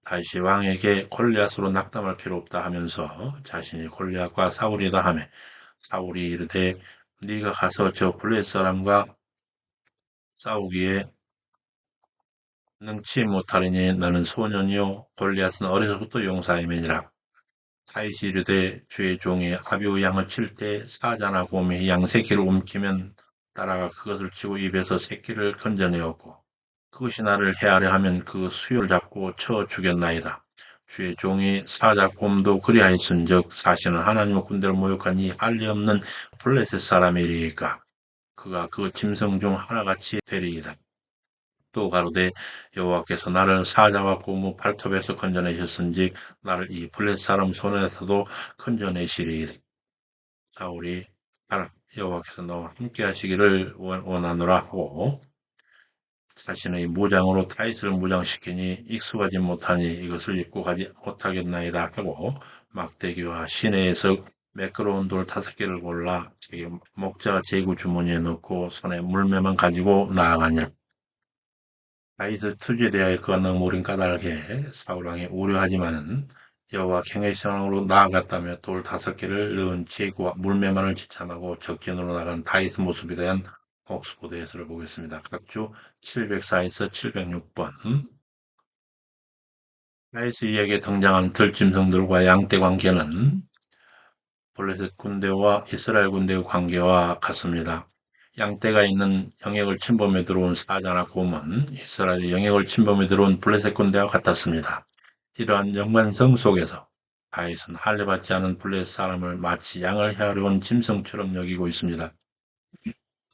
다윗이 왕에게 골리앗으로 낙담할 필요 없다 하면서 자신이 골리앗과 사울이다 하며 사울이 이르되 네가 가서 저 블레셋 사람과 싸우기에 능치 못하리니 나는 소년이요 골리앗은 어려서부터 용사임이니라. 다윗이 이르되 주의 종이 아비의 양을 칠 때 사자나 곰이 양 새끼를 움키면 따라가 그것을 치고 입에서 새끼를 건져내었고 그것이 나를 해하려 하면 그 수요를 잡고 쳐 죽였나이다. 주의 종이 사자 곰도 그리하였은즉 사실은 하나님의 군대를 모욕한 이 할리 없는 블레셋 사람이리이까 그가 그 짐승 중 하나같이 되리이다. 또 가로되 여호와께서 나를 사자와 곰의 발톱에서 건져내셨은즉 나를 이 블레셋 사람 손에서도 건져내시리이다. 사울이 가라 여호와께서 너와 함께 하시기를 원하노라 하고 자신의 무장으로 다윗을 무장시키니 익숙하지 못하니 이것을 입고 가지 못하겠나이다 하고 막대기와 시내에서 매끄러운 돌 5개를 골라 자기 목자 제구 주머니에 넣고 손에 물매만 가지고 나아가니라. 다윗의 투지에 대하여 그가 너무 우린 까닭에 사울왕이 우려하지만은 여호와 경외신앙으로 나아갔다며 돌 5개를 넣은 제구와 물매만을 지참하고 적진으로 나간 다윗의 모습에 대한 옥스포드 해설을 보겠습니다. 각주 704에서 706번 다윗의 이야기에 등장한 들짐승들과 양떼 관계는 블레셋 군대와 이스라엘 군대의 관계와 같습니다. 양떼가 있는 영역을 침범해 들어온 사자나 곰은 이스라엘의 영역을 침범해 들어온 블레셋 군대와 같았습니다. 이러한 연관성 속에서 다윗은 할례받지 않은 블레셋 사람을 마치 양을 헤아려 온 짐승처럼 여기고 있습니다.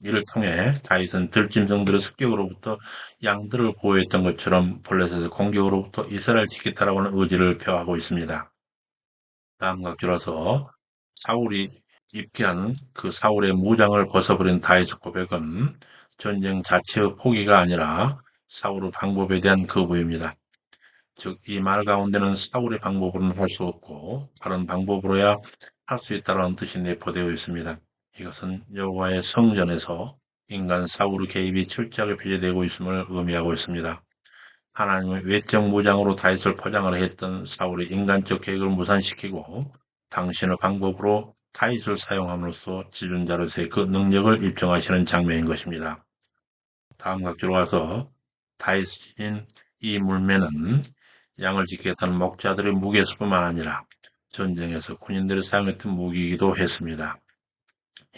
이를 통해 다윗은 들짐승들의 습격으로부터 양들을 보호했던 것처럼 블레셋의 공격으로부터 이스라엘 지키겠다라고 하는 의지를 표하고 있습니다. 다음 각주라서 사울이 입게 하는 그 사울의 무장을 벗어버린 다윗의 고백은 전쟁 자체의 포기가 아니라 사울의 방법에 대한 거부입니다. 즉, 이 말 가운데는 사울의 방법으로는 할 수 없고 다른 방법으로야 할 수 있다는 뜻이 내포되어 있습니다. 이것은 여호와의 성전에서 인간 사울의 개입이 철저하게 배제되고 있음을 의미하고 있습니다. 하나님의 외적 무장으로 다윗을 포장을 했던 사울의 인간적 계획을 무산시키고 당신의 방법으로 다윗을 사용함으로써 지존자로서의 그 능력을 입증하시는 장면인 것입니다. 다음 각주로 가서 다윗인 이 물매는 양을 지키겠다는 목자들의 무게수뿐만 아니라 전쟁에서 군인들이 사용했던 무기이기도 했습니다.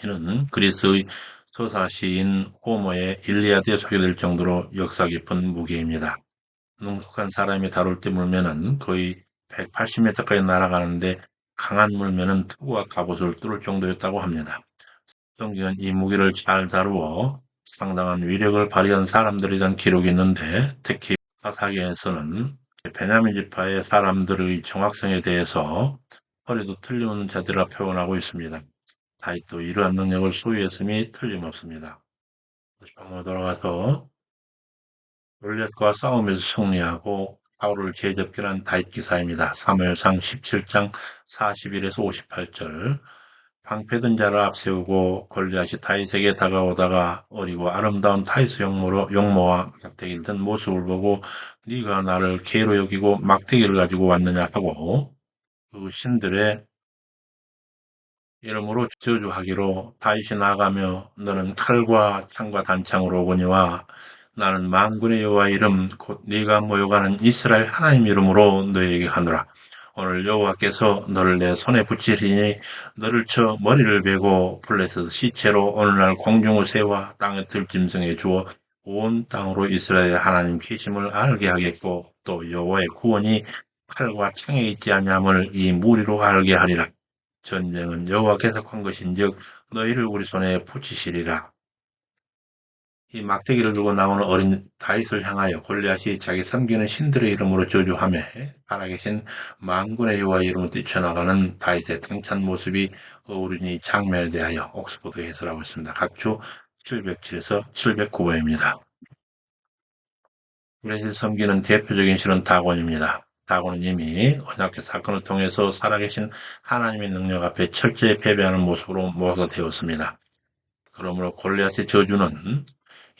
이는 그리스의 서사 시인 호머의 일리아드에 소개될 정도로 역사 깊은 무기입니다. 능숙한 사람이 다룰 때 물면은 거의 180m까지 날아가는데 강한 물면은 투구와 갑옷을 뚫을 정도였다고 합니다. 성경은 이 무기를 잘 다루어 상당한 위력을 발휘한 사람들에 대한 기록이 있는데 특히 사사기에서는 베냐민 지파의 사람들의 정확성에 대해서 허리도 틀림없는 자들이라 표현하고 있습니다. 다윗도 이러한 능력을 소유했음이 틀림없습니다. 한번 돌아가서 골리앗과 싸움에서 승리하고 사울을 제접길한 다윗 기사입니다. 사무엘상 17장 41에서 58절. 방패든 자를 앞세우고 골리앗이 다윗에게 다가오다가 어리고 아름다운 다윗의 용모와 막대기를 든 모습을 보고 네가 나를 개로 여기고 막대기를 가지고 왔느냐 하고 그 신들의 이름으로 저주하기로 다윗이 나가며 너는 칼과 창과 단창으로 오거니와 나는 만군의 여호와 이름 곧 네가 모여가는 이스라엘 하나님 이름으로 너에게 하노라. 오늘 여호와께서 너를 내 손에 붙이리니 너를 쳐 머리를 베고 블레셋 시체로 오늘날 공중의 새와 땅의 들짐승에 주어 온 땅으로 이스라엘 하나님 계심을 알게 하겠고 또 여호와의 구원이 칼과 창에 있지 아니함을 이 무리로 알게 하리라. 전쟁은 여호와께서 한 것인즉 너희를 우리 손에 붙이시리라. 이 막대기를 들고 나오는 어린 다윗을 향하여 골리앗이 자기 섬기는 신들의 이름으로 저주하며 살아계신 만군의 여호와 이름으로 뛰쳐나가는 다윗의 당찬 모습이 어우러진 장면에 대하여 옥스퍼드 해설하고 있습니다. 각주 707에서 709번입니다. 블레셋 섬기는 대표적인 신은 다곤입니다. 다곤은 이미 언약궤 사건을 통해서 살아계신 하나님의 능력 앞에 철저히 패배하는 모습으로 묘사되었습니다. 그러므로 골리앗의 저주는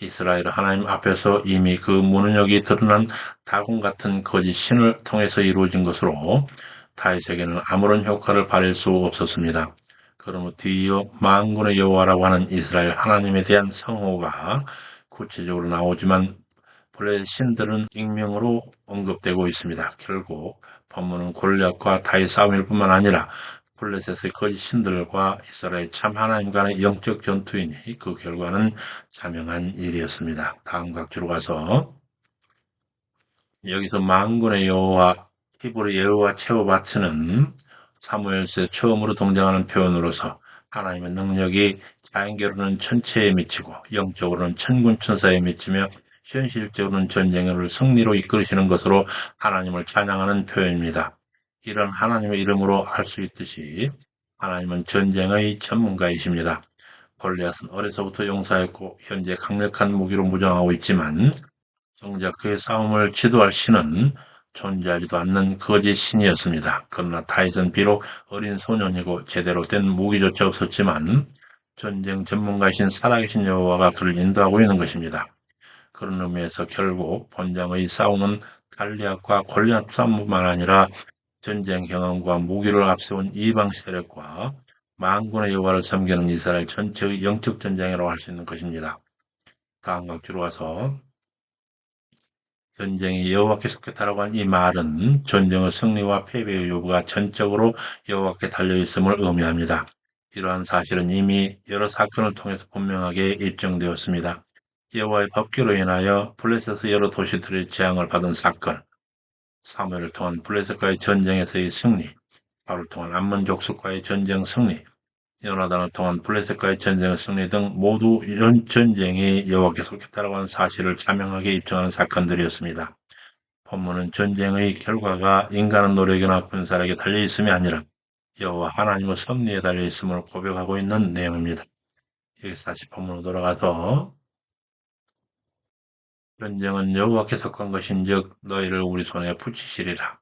이스라엘 하나님 앞에서 이미 그 무능력이 드러난 다곤 같은 거짓 신을 통해서 이루어진 것으로 다윗에게는 아무런 효과를 발휘할 수 없었습니다. 그러므로 뒤이어 만군의 여호와라고 하는 이스라엘 하나님에 대한 성호가 구체적으로 나오지만 본래 신들은 익명으로 언급되고 있습니다. 결국 본문은 골리앗과 다윗 싸움일 뿐만 아니라 블레셋의 거짓 신들과 이스라엘 참 하나님 간의 영적 전투이니 그 결과는 자명한 일이었습니다. 다음 각주로 가서 여기서 만군의 여호와 히브리 여호와 체오바츠는 사무엘서에 처음으로 등장하는 표현으로서 하나님의 능력이 자연계로는 천체에 미치고 영적으로는 천군 천사에 미치며 현실적으로는 전쟁을 승리로 이끌으시는 것으로 하나님을 찬양하는 표현입니다. 이런 하나님의 이름으로 알 수 있듯이 하나님은 전쟁의 전문가이십니다. 골리앗은 어려서부터 용사였고 현재 강력한 무기로 무장하고 있지만 정작 그의 싸움을 지도할 신은 존재하지도 않는 거짓 신이었습니다. 그러나 다윗은 비록 어린 소년이고 제대로 된 무기조차 없었지만 전쟁 전문가이신 살아계신 여호와가 그를 인도하고 있는 것입니다. 그런 의미에서 결국 본장의 싸움은 갈리앗과 골리앗 싸움뿐만 아니라 전쟁 경험과 무기를 앞세운 이방 세력과 만군의 여호와를 섬기는 이스라엘 전체의 영적 전쟁이라고 할 수 있는 것입니다. 다음 각주로 와서 전쟁이 여호와께 속했다라고 한 이 말은 전쟁의 승리와 패배의 여부가 전적으로 여호와께 달려있음을 의미합니다. 이러한 사실은 이미 여러 사건을 통해서 분명하게 입증되었습니다. 여호와의 법규로 인하여 블레셋의 여러 도시들의 재앙을 받은 사건, 사무엘을 통한 블레셋과의 전쟁에서의 승리, 바울을 통한 암몬 족속과의 전쟁 승리, 요나단을 통한 블레셋과의 전쟁 승리 등 모두 이런 전쟁이 여호와께 속했다라고 하는 사실을 자명하게 입증하는 사건들이었습니다. 본문은 전쟁의 결과가 인간의 노력이나 군사력에 달려 있음이 아니라 여호와 하나님의 섭리에 달려 있음을 고백하고 있는 내용입니다. 여기서 다시 본문으로 돌아가서 전쟁은 여호와께 속한 것인즉 너희를 우리 손에 붙이시리라.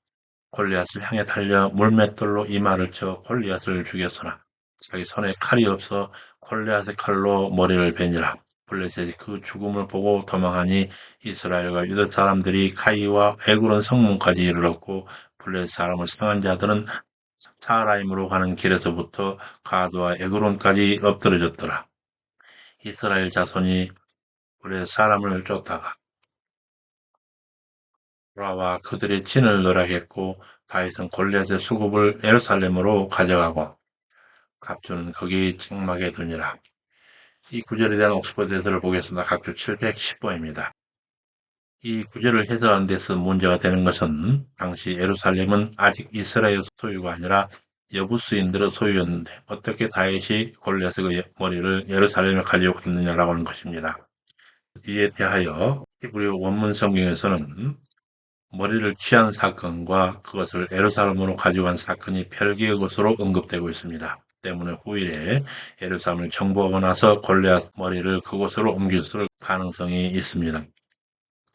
골리앗을 향해 달려 물맷돌로 이마를 쳐 골리앗을 죽였으나 자기 손에 칼이 없어 골리앗의 칼로 머리를 베니라. 블레셋이 그 죽음을 보고 도망하니 이스라엘과 유다 사람들이 카이와 에그론 성문까지 이르렀고 블레셋 사람을 상한 자들은 사라임으로 가는 길에서부터 가드와 에그론까지 엎드러졌더라. 이스라엘 자손이 블레셋 사람을 쫓다가 돌아와 그들의 진을 노략했고 다윗은 골리앗의 수급을 예루살렘으로 가져가고 갑주는 거기 장막에 두니라. 이 구절에 대한 옥스퍼드 해설을 보겠습니다. 각주 710번입니다. 이 구절을 해석하는 데서 문제가 되는 것은 당시 예루살렘은 아직 이스라엘 소유가 아니라 여부수인들의 소유였는데 어떻게 다윗이 골리앗의 그 머리를 예루살렘에 가지고 갔느냐라고 하는 것입니다. 이에 대하여 히브리 원문 성경에서는 머리를 취한 사건과 그것을 예루살렘으로 가지고 간 사건이 별개의 것으로 언급되고 있습니다. 때문에 후일에 예루살렘을 정복하고 나서 골리앗 머리를 그곳으로 옮길 가능성이 있습니다.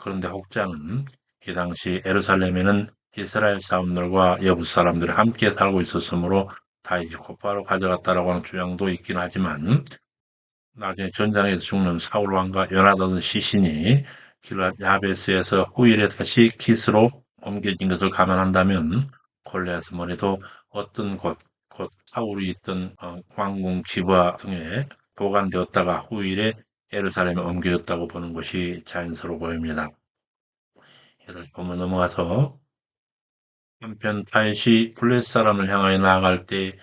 그런데 혹자는 이 당시 예루살렘에는 이스라엘 사람들과 여부 사람들이 함께 살고 있었으므로 다윗이 곧바로 가져갔다라고 하는 주장도 있긴 하지만 나중에 전장에서 죽는 사울 왕과 요나단 시신이 길앗 야베스에서 후일에 다시 기스로 옮겨진 것을 감안한다면 골리앗 머리도 어떤 곧 사울이 있던 왕궁 지부와 등에 보관되었다가 후일에 예루살렘에 옮겨졌다고 보는 것이 자연스러워 보입니다. 이를 보면 넘어가서 한편 다윗이 블레셋 사람을 향하여 나아갈 때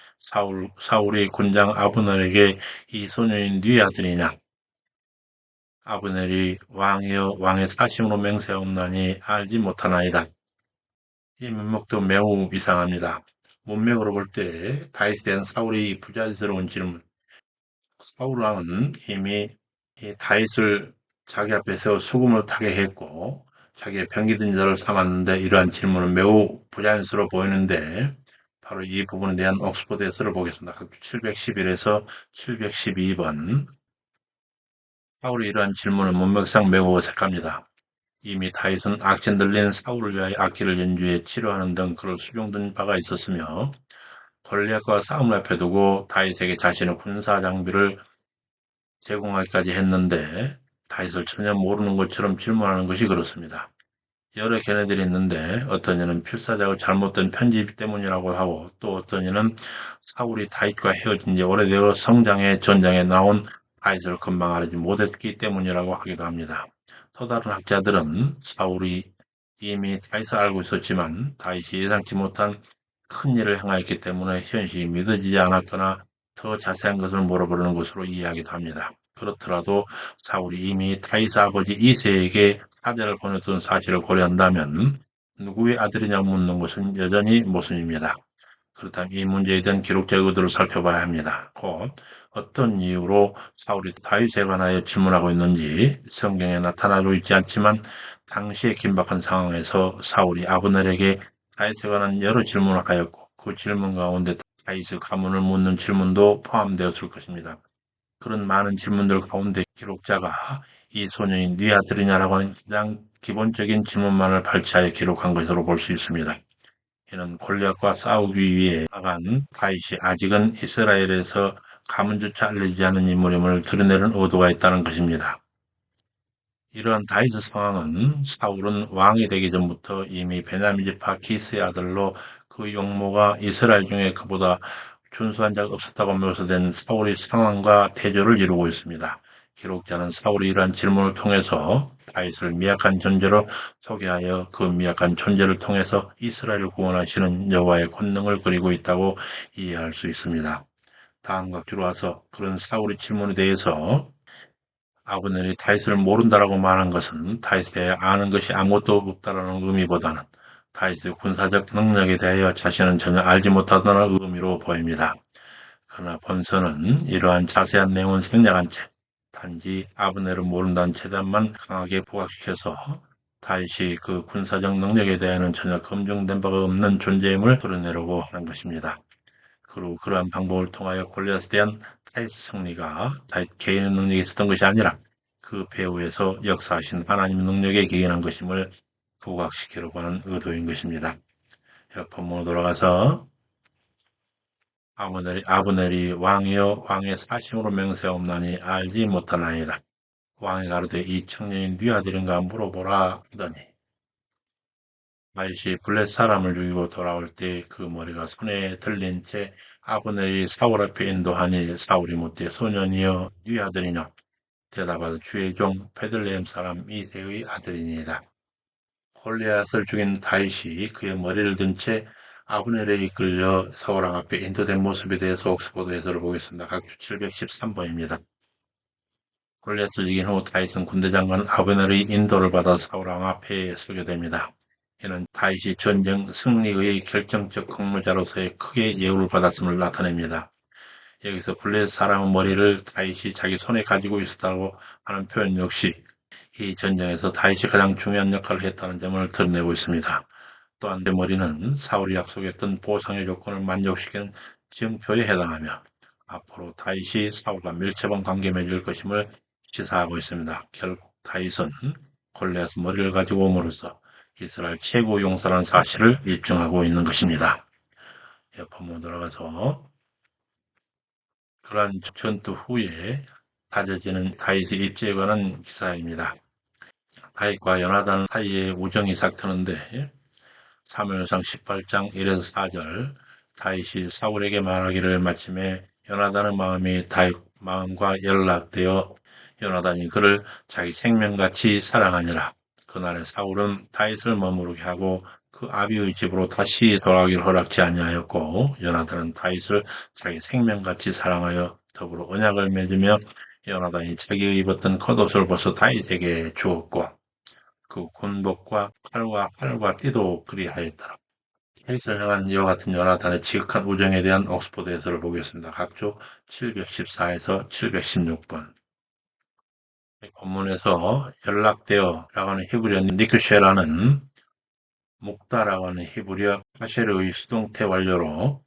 사울이 군장 아브넬에게 이 소년이 네 아들이냐 아브넬이 왕이여 왕의 사심으로 맹세하옵나니 알지 못하나이다. 이 문맥도 매우 이상합니다. 문맥으로 볼 때 다윗에 대한 사울의 부자연스러운 질문. 사울 왕은 이미 이 다윗을 자기 앞에 세워 수금을 타게 했고 자기의 병기든 자를 삼았는데 이러한 질문은 매우 부자연스러워 보이는데 바로 이 부분에 대한 옥스퍼드 해설을 보겠습니다. 711에서 712번. 사울의 이러한 질문은 문맥상 매우 어색합니다. 이미 다윗은 악신 들린 사울을 위하여 악기를 연주해 치료하는 등 그를 수종된 바가 있었으며 골리앗과 싸움을 앞에 두고 다윗에게 자신의 군사 장비를 제공하기까지 했는데 다윗을 전혀 모르는 것처럼 질문하는 것이 그렇습니다. 여러 견해들이 있는데 어떤 이는 필사적으로 잘못된 편집 때문이라고 하고 또 어떤 이는 사울이 다윗과 헤어진 지 오래되어 성장의 전장에 나온 다윗을 금방 알지 못했기 때문이라고 하기도 합니다. 또 다른 학자들은 사울이 이미 다윗을 알고 있었지만 다윗이 예상치 못한 큰 일을 행하였기 때문에 현실이 믿어지지 않았거나 더 자세한 것을 물어보는 것으로 이해하기도 합니다. 그렇더라도 사울이 이미 다윗의 아버지 이새에게 사자를 보냈던 사실을 고려한다면 누구의 아들이냐고 묻는 것은 여전히 모순입니다. 그렇다면 이 문제에 대한 기록적 의도를 살펴봐야 합니다. 곧 어떤 이유로 사울이 다윗에 관하여 질문하고 있는지 성경에 나타나고 있지 않지만 당시의 긴박한 상황에서 사울이 아브넬에게 다윗에 관한 여러 질문을 하였고 그 질문 가운데 다윗의 가문을 묻는 질문도 포함되었을 것입니다. 그런 많은 질문들 가운데 기록자가 이 소년이 네 아들이냐라고 하는 가장 기본적인 질문만을 발췌하여 기록한 것으로 볼 수 있습니다. 이는 골리앗과 싸우기 위해 나간 다윗이 아직은 이스라엘에서 가문조차 알려지지 않은 인물임을 드러내는 의도가 있다는 것입니다. 이러한 다윗의 상황은 사울은 왕이 되기 전부터 이미 베냐민 지파 기스의 아들로 그 용모가 이스라엘 중에 그보다 준수한 자가 없었다고 묘사된 사울의 상황과 대조를 이루고 있습니다. 기록자는 사울이 이러한 질문을 통해서 다윗을 미약한 존재로 소개하여 그 미약한 존재를 통해서 이스라엘을 구원하시는 여호와의 권능을 그리고 있다고 이해할 수 있습니다. 다음과 뒤로 와서 그런 사울의 질문에 대해서 아브넬이 다윗을 모른다라고 말한 것은 다윗에 대해 아는 것이 아무것도 없다라는 의미보다는 다윗의 군사적 능력에 대하여 자신은 전혀 알지 못하다는 의미로 보입니다. 그러나 본서는 이러한 자세한 내용은 생략한 채 단지 아브넬을 모른다는 재단만 강하게 부각시켜서 다윗이 그 군사적 능력에 대해서는 전혀 검증된 바가 없는 존재임을 드러내려고 하는 것입니다. 그리고 그러한 방법을 통하여 골리앗에 대한 다윗의 승리가 다윗 개인의 능력이 있었던 것이 아니라 그 배후에서 역사하신 하나님의 능력에 기인한 것임을 부각시키려고 하는 의도인 것입니다. 본문으로 돌아가서 아브넬이 왕이여 왕의 사심으로 맹세하옵나니 알지 못하나이다. 왕이 가로되 이 청년이 네 아들인가 물어보라 하더니 다윗이 블레 사람을 죽이고 돌아올 때 그 머리가 손에 들린 채 아브넬이 사울 앞에 인도하니 사울이 묻되 소년이여 네 아들이냐 대답하되 주의 종 베들레헴 사람 이새의 아들이니이다. 골리앗을 죽인 다윗이 그의 머리를 든 채 아브넬에 이끌려 사울왕 앞에 인도된 모습에 대해서 옥스퍼드 해설을 보겠습니다. 각주 713번입니다. 골리앗을 이긴 후 다윗은 군대 장관 아브넬의 인도를 받아 사울 왕 앞에 서게 됩니다. 이는 다윗이 전쟁 승리의 결정적 공로자로서의 크게 예우를 받았음을 나타냅니다. 여기서 블레셋 사람의 머리를 다윗이 자기 손에 가지고 있었다고 하는 표현 역시 이 전쟁에서 다윗이 가장 중요한 역할을 했다는 점을 드러내고 있습니다. 또한 내 머리는 사울이 약속했던 보상의 조건을 만족시키는 증표에 해당하며 앞으로 다윗이 사울과 밀접한 관계 맺을 것임을 시사하고 있습니다. 결국 다윗은 골리앗 머리를 가지고 옴으로써 이스라엘 최고 용사라는 사실을 입증하고 있는 것입니다. 옆으로 들어가서 그러한 전투 후에 다져지는 다윗의 입지에 관한 기사입니다. 다윗과 요나단 사이에 우정이 삭트는데 사무엘상 18장 1에서 4절 다윗이 사울에게 말하기를 마침에 요나단의 마음이 다윗 마음과 연락되어 요나단이 그를 자기 생명같이 사랑하니라. 그날에 사울은 다윗을 머무르게 하고 그 아비의 집으로 다시 돌아가기를 허락지 아니하였고 요나단은 다윗을 자기 생명같이 사랑하여 더불어 언약을 맺으며 요나단이 자기가 입었던 겉옷을 벗어 다윗에게 주었고 그 군복과 칼과 활과 띠도 그리하였더라. 다윗을 향한 이와 같은 요나단의 지극한 우정에 대한 옥스포드 해설을 보겠습니다. 각조 714에서 716번. 본문에서 연락되어 라고 하는 히브리어 니크쉐라는 묵다라고 하는 히브리어 카쉐르의 수동태 완료로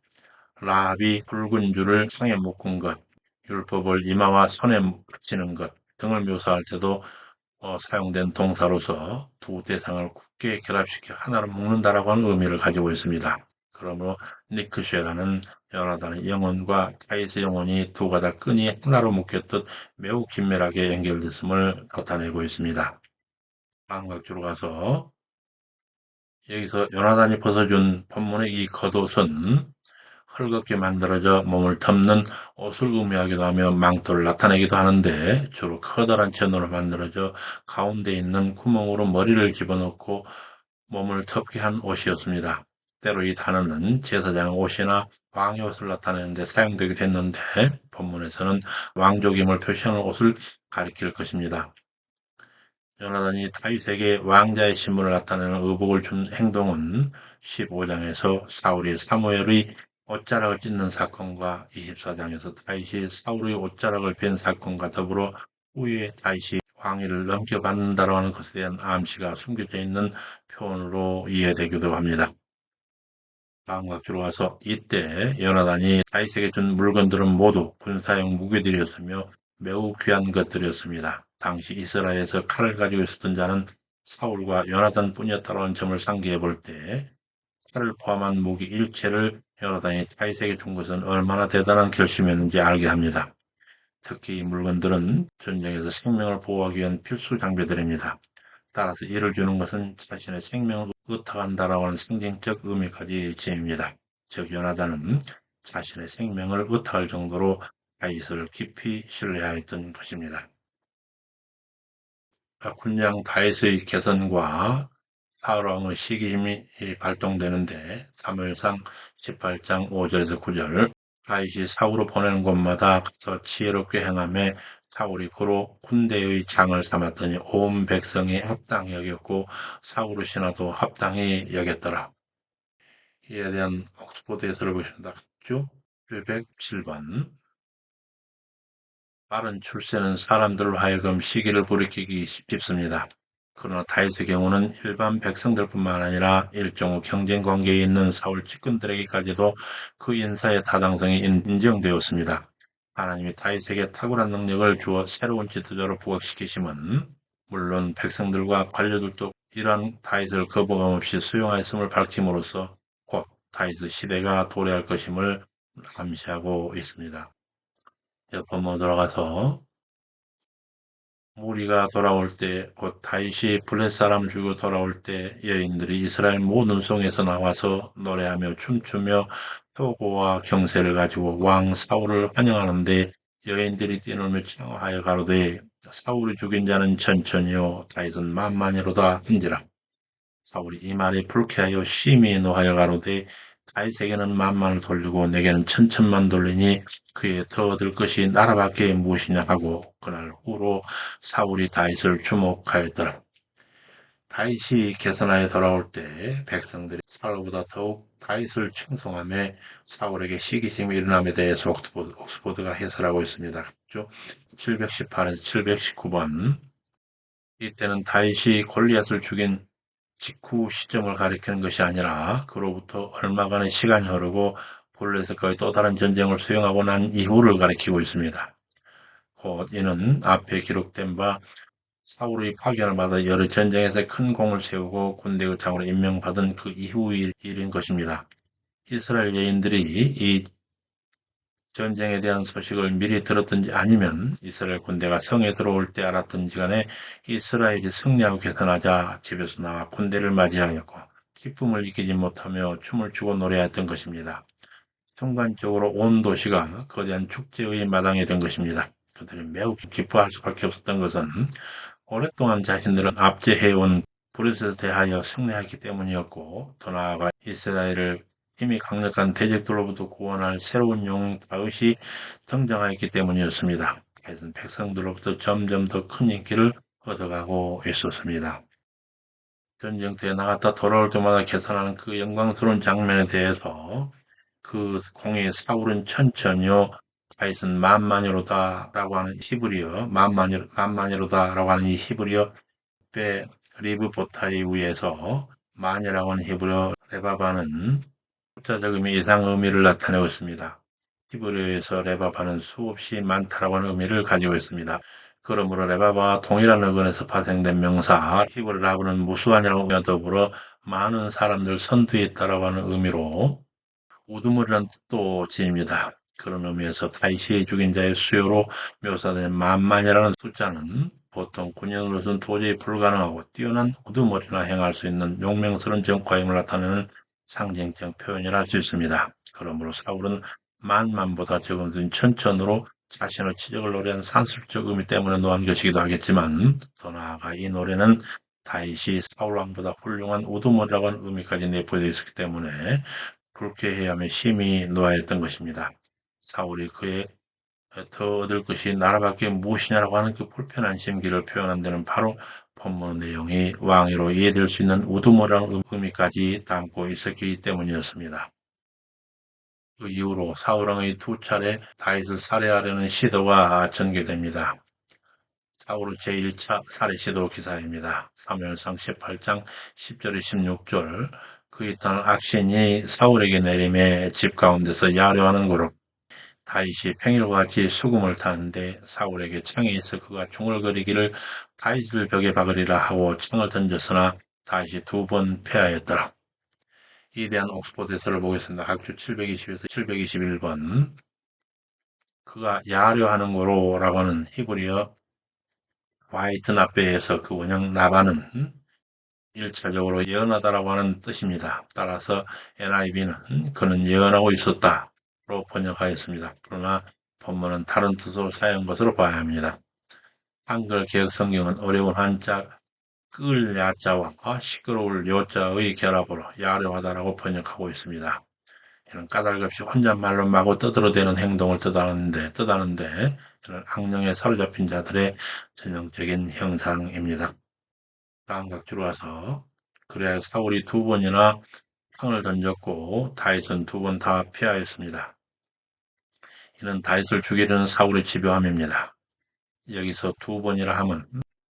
라합이 붉은 줄을 상에 묶은 것, 율법을 이마와 손에 붙이는 것 등을 묘사할 때도 사용된 동사로서 두 대상을 굳게 결합시켜 하나로 묶는다라고 하는 의미를 가지고 있습니다. 그러므로 니크쉐라는 요나단의 영혼과 다윗의 영혼이 두 가닥 끈이 하나로 묶였듯 매우 긴밀하게 연결됐음을 나타내고 있습니다. 다음 각주로 가서 여기서 요나단이 벗어준 본문의 이 겉옷은 헐겁게 만들어져 몸을 덮는 옷을 의미하기도 하며 망토를 나타내기도 하는데 주로 커다란 천으로 만들어져 가운데 있는 구멍으로 머리를 집어넣고 몸을 덮게 한 옷이었습니다. 때로 이 단어는 제사장 옷이나 왕의 옷을 나타내는 데 사용되기도 했는데 본문에서는 왕족임을 표시하는 옷을 가리킬 것입니다. 요나단이 다윗에게 왕자의 신분을 나타내는 의복을 준 행동은 15장에서 사울이 사무엘의 옷자락을 찢는 사건과 24장에서 다윗이 사울의 옷자락을 벤 사건과 더불어 후에 다윗이 왕위를 넘겨받는다고 하는 것에 대한 암시가 숨겨져 있는 표현으로 이해되기도 합니다. 다음 각주로 와서 이때 요나단이 다윗에게 준 물건들은 모두 군사용 무기들이었으며 매우 귀한 것들이었습니다. 당시 이스라엘에서 칼을 가지고 있었던 자는 사울과 요나단 뿐이었다는 점을 상기해 볼 때 칼을 포함한 무기 일체를 요나단이 다윗에게 준 것은 얼마나 대단한 결심이었는지 알게 합니다. 특히 이 물건들은 전쟁에서 생명을 보호하기 위한 필수 장비들입니다. 따라서 이를 주는 것은 자신의 생명을 의탁한다라고 하는 상징적 의미까지 지닙니다. 즉 요나단은 자신의 생명을 의탁할 정도로 다윗을 깊이 신뢰하였던 것입니다. 군장 다윗의 개선과 사울 왕의 시기심이 발동되는데 사무엘상 18장 5절에서 9절 다윗이 사울을 보내는 곳마다 가서 지혜롭게 행하며 사울이 그로 군대의 장을 삼았더니 온 백성이 합당히 여겼고 사울의 신하도 합당히 여겼더라. 이에 대한 옥스포드 해설을 보겠습니다. 각주 707번 빠른 출세는 사람들로 하여금 시기를 불이키기 쉽습니다. 그러나 다윗의 경우는 일반 백성들뿐만 아니라 일종의 경쟁 관계에 있는 사울 측근들에게까지도 그 인사의 타당성이 인정되었습니다. 하나님이 다윗에게 탁월한 능력을 주어 새로운 지도자로 부각시키심은 물론 백성들과 관료들도 이러한 다윗을 거부감 없이 수용하였음을 밝힘으로써 곧 다윗의 시대가 도래할 것임을 암시하고 있습니다. 본문 들어가서 무리가 돌아올 때, 곧 다윗이 블레셋 사람 죽이고 돌아올 때 여인들이 이스라엘 모든 성에서 나와서 노래하며 춤추며 효고와 경세를 가지고 왕 사울을 환영하는데 여인들이 뛰놀며 청하여 가로되 사울이 죽인 자는 천천히요 다윗은 만만히로다 한지라. 사울이 이 말에 불쾌하여 심히 노하여 가로되 다윗에게는 만만을 돌리고 내게는 천천만 돌리니 그에 더 얻을 것이 나라밖에 무엇이냐 하고 그날 후로 사울이 다윗을 주목하였더라. 다윗이 게스나에 돌아올 때 백성들이 사울보다 더욱 다윗을 칭송하며 사울에게 시기심이 일어남에 대해서 옥스포드가 해설하고 있습니다. 718에서 719번. 이때는 다윗이 골리앗을 죽인 직후 시점을 가리키는 것이 아니라 그로부터 얼마간의 시간이 흐르고 블레셋과의 또 다른 전쟁을 수행하고 난 이후를 가리키고 있습니다. 곧 이는 앞에 기록된 바 사울의 파견을 받아 여러 전쟁에서 큰 공을 세우고 군대 의장으로 임명받은 그 이후의 일인 것입니다. 이스라엘 여인들이 이 전쟁에 대한 소식을 미리 들었든지 아니면 이스라엘 군대가 성에 들어올 때 알았든지 간에 이스라엘이 승리하고 개선하자 집에서 나와 군대를 맞이하였고 기쁨을 이기지 못하며 춤을 추고 노래했던 것입니다. 순간적으로 온 도시가 거대한 축제의 마당이 된 것입니다. 그들이 매우 기뻐할 수밖에 없었던 것은 오랫동안 자신들은 압제해온 브레스에 대하여 승리하기 때문이었고 더 나아가 이스라엘을 힘이 강력한 대적들로부터 구원할 새로운 영웅 다윗이 등장하였기 때문이었습니다. 그래서 백성들로부터 점점 더 큰 인기를 얻어가고 있었습니다. 전쟁터에 나갔다 돌아올 때마다 개선하는 그 영광스러운 장면에 대해서 그 공의 사울은 천천히요 다윗은 만만이로다라고 하는 히브리어 만만이로다라고 하는 이 히브리어 배 리브 보타이 위에서 만이라고 하는 히브리어 레바바는 숫자적 의미 이상 의미를 나타내고 있습니다. 히브리어에서 레바바는 수없이 많다라고 하는 의미를 가지고 있습니다. 그러므로 레바바와 동일한 어근에서 파생된 명사 히브리 라브는 무수한이라는 의미와 더불어 많은 사람들 선두에 있다라고 하는 의미로 우두머리란 뜻도 지입니다. 그런 의미에서 다윗이 죽인 자의 수요로 묘사된 만만이라는 숫자는 보통 군인으로서는 도저히 불가능하고 뛰어난 우두머리나 행할 수 있는 용맹스러운 전과임을 나타내는 상징적 표현이라 할 수 있습니다. 그러므로 사울은 만만보다 적은 천천으로 자신의 치적을 노래한 산술적 의미 때문에 노한 것이기도 하겠지만 더 나아가 이 노래는 다윗이 사울왕보다 훌륭한 우두머리라고 하는 의미까지 내포되어 있었기 때문에 불쾌해하며 심히 노하였던 것입니다. 사울이 그의 더 얻을 것이 나라밖에 무엇이냐라고 하는 그 불편한 심기를 표현한 데는 바로 본문 내용이 왕위로 이해될 수 있는 우두머리라는 의미까지 담고 있었기 때문이었습니다. 그 이후로 사울왕의 두 차례 다윗을 살해하려는 시도가 전개됩니다. 사울의 제1차 살해 시도 기사입니다. 사무엘상 18장 10절에 16절 그에 따른 악신이 사울에게 내림에 집 가운데서 야려하는 거로 다윗이 평일과 같이 수금을 타는데 사울에게 창이 있어 그가 중얼거리기를 다윗을 벽에 박으리라 하고 창을 던졌으나 다윗이 2번 패하였더라. 이에 대한 옥스포드 해설을 보겠습니다. 각주 720에서 721번 그가 야려하는 거로라고 하는 히브리어 화이트 나베에서 그 원형 나바는 1차적으로 예언하다라고 하는 뜻입니다. 따라서 NIV는 그는 예언하고 있었다로 번역하였습니다. 그러나 본문은 다른 뜻으로 사용한 것으로 봐야 합니다. 한글 개혁 성경은 어려운 한자 끌 야자와 시끄러울 요자의 결합으로 야려하다라고 번역하고 있습니다. 이는 까닭없이 혼잣말로 마구 떠들어대는 행동을 뜻하는데 이는 악령에 사로잡힌 자들의 전형적인 형상입니다. 다음 각주로 와서 그래야 사울이 2번이나 창을 던졌고 다윗은 2번 다 피하였습니다. 이는 다윗을 죽이려는 사울의 집요함입니다. 여기서 2번이라 함은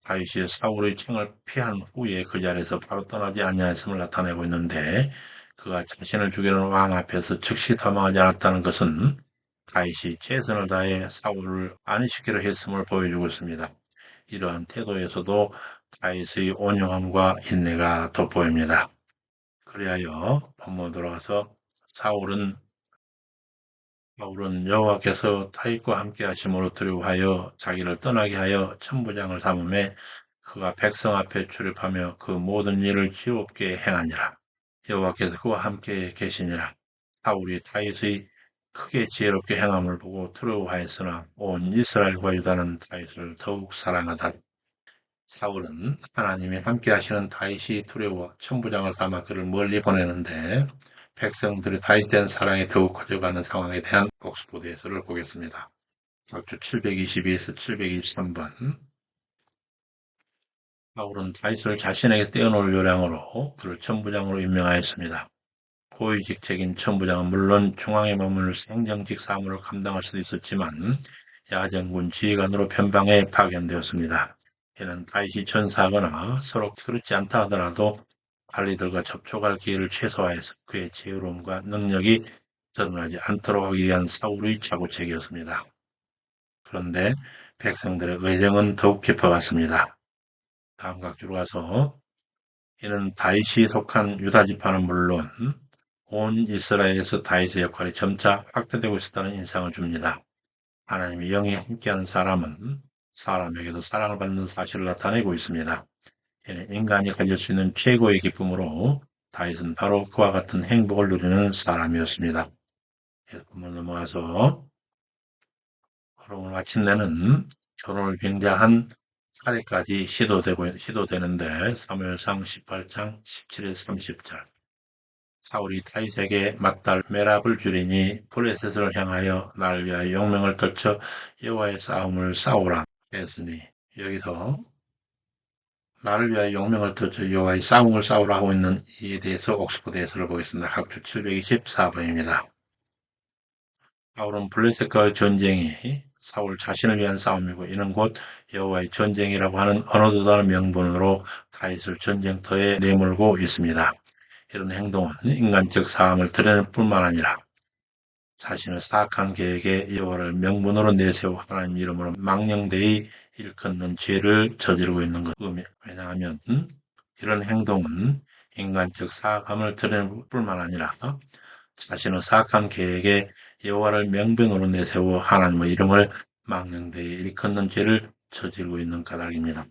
다윗이 사울의 창을 피한 후에 그 자리에서 바로 떠나지 아니하였음을 나타내고 있는데 그가 자신을 죽이려는 왕 앞에서 즉시 도망하지 않았다는 것은 다윗이 최선을 다해 사울을 안위시키려 했음을 보여주고 있습니다. 이러한 태도에서도 다윗의 온유함과 인내가 돋보입니다. 그리하여 본문 들어가서 사울은 여호와께서 다윗과 함께 하심으로 두려워하여 자기를 떠나게 하여 천부장을 삼음에 그가 백성 앞에 출입하며 그 모든 일을 지옥게 행하니라. 여호와께서 그와 함께 계시니라. 사울이 다윗의 크게 지혜롭게 행함을 보고 두려워하였으나 온 이스라엘과 유다는 다윗을 더욱 사랑하다. 사울은 하나님이 함께 하시는 다윗이 두려워 천부장을 삼아 그를 멀리 보내는데 백성들의 다윗에 대한 사랑이 더욱 커져가는 상황에 대한 옥스포드 해설을 보겠습니다. 각주 722에서 723번. 사울은 다윗을 자신에게 떼어놓을 요량으로 그를 천부장으로 임명하였습니다. 고위직책인 천부장은 물론 중앙에 머무는 행정직 사무를 감당할 수도 있었지만 야전군 지휘관으로 편방에 파견되었습니다. 이는 다윗이 전사하거나 서로 그렇지 않다 하더라도 관리들과 접촉할 기회를 최소화해서 그의 지혜로움과 능력이 드러나지 않도록 하기 위한 사울의 자구책이었습니다. 그런데 백성들의 의정은 더욱 깊어갔습니다. 다음 각주로 가서 이는 다윗이 속한 유다 지파는 물론 온 이스라엘에서 다윗의 역할이 점차 확대되고 있었다는 인상을 줍니다. 하나님의 영이 함께하는 사람은 사람에게도 사랑을 받는 사실을 나타내고 있습니다. 이는 인간이 가질 수 있는 최고의 기쁨으로 다윗은 바로 그와 같은 행복을 누리는 사람이었습니다. 한번 넘어가서 그러면 마침내는 결혼을 굉장한 사례까지 시도되는데 사무엘상 18장 17에서 30절 사울이 다윗에게 맏딸 메랍을 주리니 블레셋을 향하여 나를 위하여 용명을 떨쳐 여호와의 싸움을 싸우라 했으니 여기서 나를 위하여 용명을 떨쳐 여호와의 싸움을 싸우라 하고 있는 이에 대해서 옥스포드 해설을 보겠습니다. 각주 724번입니다. 사울은 블레셋과의 전쟁이 사울 자신을 위한 싸움이고 이는 곧 여호와의 전쟁이라고 하는 언어도 다른 명분으로 다윗을 전쟁터에 내몰고 있습니다. 이런 행동은 인간적 사함을 드러낼 뿐만 아니라 자신의 사악한 계획에 여호와를 명분으로 내세워 하나님 이름으로 망령되이 일컫는 죄를 저지르고 있는 것. 왜냐하면 이런 행동은 인간적 사악함을 드러낼 뿐만 아니라 자신의 사악한 계획에 여호와를 명분으로 내세워 하나님의 이름을 망령되이 일컫는 죄를 저지르고 있는 까닭입니다.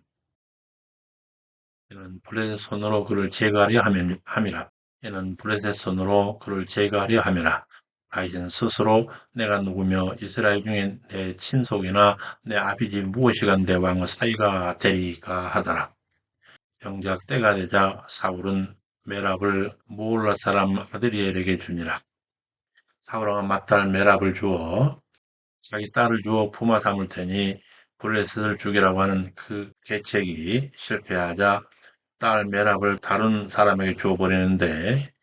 이는 블레셋 손으로 그를 제거하려 함이라. 이는 블레셋 손으로 그를 제거하려 함이라. 다윗은 스스로 내가 누구며 이스라엘 중에 내 친속이나 내 아비집 무엇이가 내 왕의 사이가 되리까 하더라. 정작 때가 되자 사울은 메랍을 모올라 사람 아드리엘에게 주니라. 사울왕은 맏딸 메랍을 주어 자기 딸을 주어 품어 삼을 테니 블레셋을 죽이라고 하는 그 계책이 실패하자 딸 메랍을 다른 사람에게 주어버리는데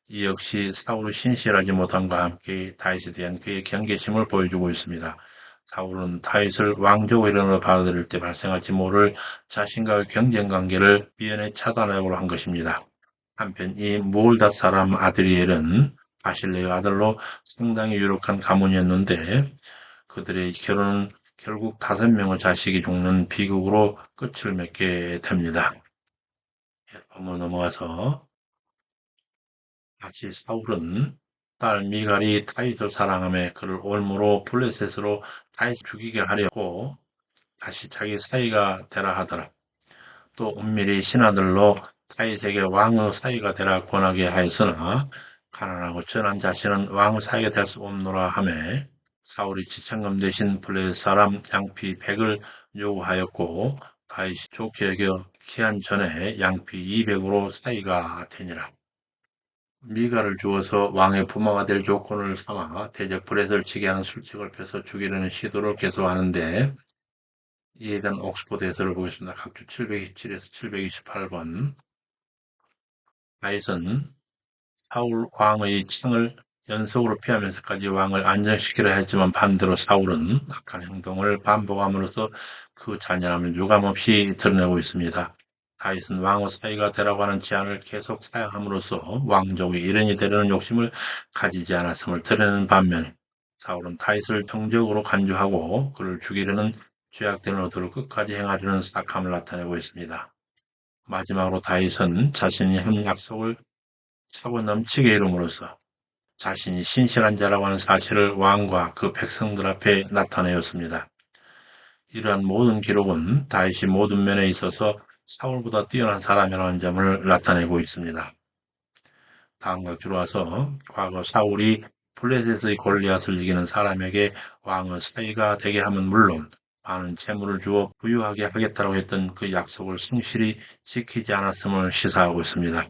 이 역시 사울의 신실하지 못함과 함께 다윗에 대한 그의 경계심을 보여주고 있습니다. 사울은 다윗을 왕족 일원으로 받아들일 때 발생할지 모를 자신과의 경쟁관계를 미연에 차단하려고 한 것입니다. 한편 이 모올닷 사람 아드리엘은 바실레의 아들로 상당히 유력한 가문이었는데 그들의 결혼은 결국 5명의 자식이 죽는 비극으로 끝을 맺게 됩니다. 한번 넘어가서 다시 사울은 딸 미갈이 다윗을 사랑하며 그를 올무로 블레셋으로 다윗 죽이게 하려고 다시 자기 사이가 되라 하더라. 또 은밀히 신하들로 다윗에게 왕의 사이가 되라 권하게 하였으나 가난하고 천한 자신은 왕의 사이가 될 수 없노라 하며 사울이 지참금 대신 블레셋 사람 양피 100을 요구하였고 다윗이 좋게 여겨 기한 전에 양피 200으로 사이가 되니라. 미가를 주어서 왕의 부모가 될 조건을 삼아 대적 브렛을 치게 하는 술책을 펴서 죽이려는 시도를 계속하는데 이에 대한 옥스포드 해설을 보겠습니다. 각주 727에서 728번 다윗은 사울 왕의 창을 연속으로 피하면서까지 왕을 안정시키려 했지만 반대로 사울은 악한 행동을 반복함으로써 그 잔인함을 유감없이 드러내고 있습니다. 다윗은 왕의 사이가 되라고 하는 제안을 계속 사용함으로써 왕족의 일원이 되려는 욕심을 가지지 않았음을 드러내는 반면에 사울은 다윗을 정적으로 간주하고 그를 죽이려는 죄악된 의도를 끝까지 행하려는 사악함을 나타내고 있습니다. 마지막으로 다윗은 자신이 한 약속을 차고 넘치게 이름으로써 자신이 신실한 자라고 하는 사실을 왕과 그 백성들 앞에 나타내었습니다. 이러한 모든 기록은 다윗이 모든 면에 있어서 사울보다 뛰어난 사람이라는 점을 나타내고 있습니다. 다음과 들어와서 과거 사울이 블레셋의 골리앗을 이기는 사람에게 왕의 사이가 되게 하면 물론 많은 재물을 주어 부유하게 하겠다고 했던 그 약속을 성실히 지키지 않았음을 시사하고 있습니다.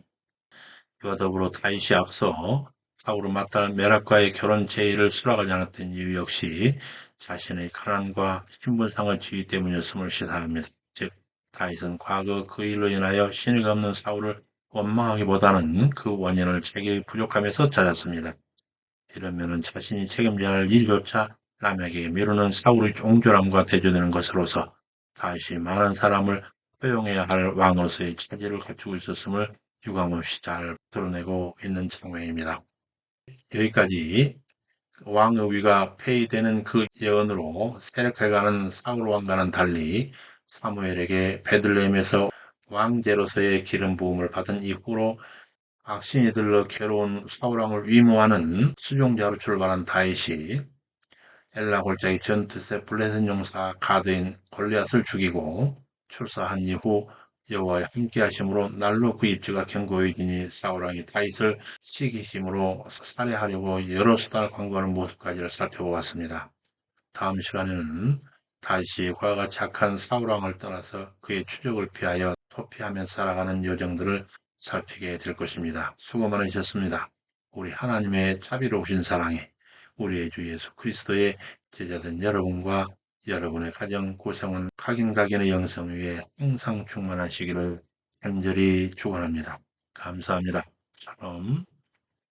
그와 더불어 다윗이 앞서 사울은 마땅한 메락과의 결혼 제의를 수락하지 않았던 이유 역시 자신의 가난과 신분상의 지위 때문이었음을 시사합니다. 즉 다윗은 과거 그 일로 인하여 신의가 없는 사울을 원망하기보다는 그 원인을 자기의 부족함에서 찾았습니다. 이러면은 자신이 책임져야 할 일조차 남에게 미루는 사울의 옹졸함과 대조되는 것으로서 다윗이 많은 사람을 허용해야 할 왕으로서의 차지를 갖추고 있었음을 유감없이 잘 드러내고 있는 장면입니다. 여기까지 왕의 위가 폐위되는 그 예언으로 세력해가는 사울 왕과는 달리 사무엘에게 베들레헴에서 왕제로서의 기름 부음을 받은 이후로 악신이 들러 괴로운 사울 왕을 위무하는 수종자로 출발한 다윗이 엘라 골짜기 전투세 블레셋 용사 가드인 골리앗을 죽이고 출사한 이후 여호와의 함께하심으로 날로 그 입지가 견고해지니 사울 왕이 다윗을 시기심으로 살해하려고 여러 수단을 강구하는 모습까지를 살펴보았습니다. 다음 시간에는 다윗이 그와 같이 악한 사울 왕을 떠나서 그의 추적을 피하여 도피하며 살아가는 여정들을 살피게 될 것입니다. 수고 많으셨습니다. 우리 하나님의 자비로우신 사랑에 우리의 주 예수 그리스도의 제자된 여러분과 여러분의 가정 고생은 각인각인의 영성 위에 항상 충만하시기를 간절히 축원합니다. 감사합니다. 샬롬.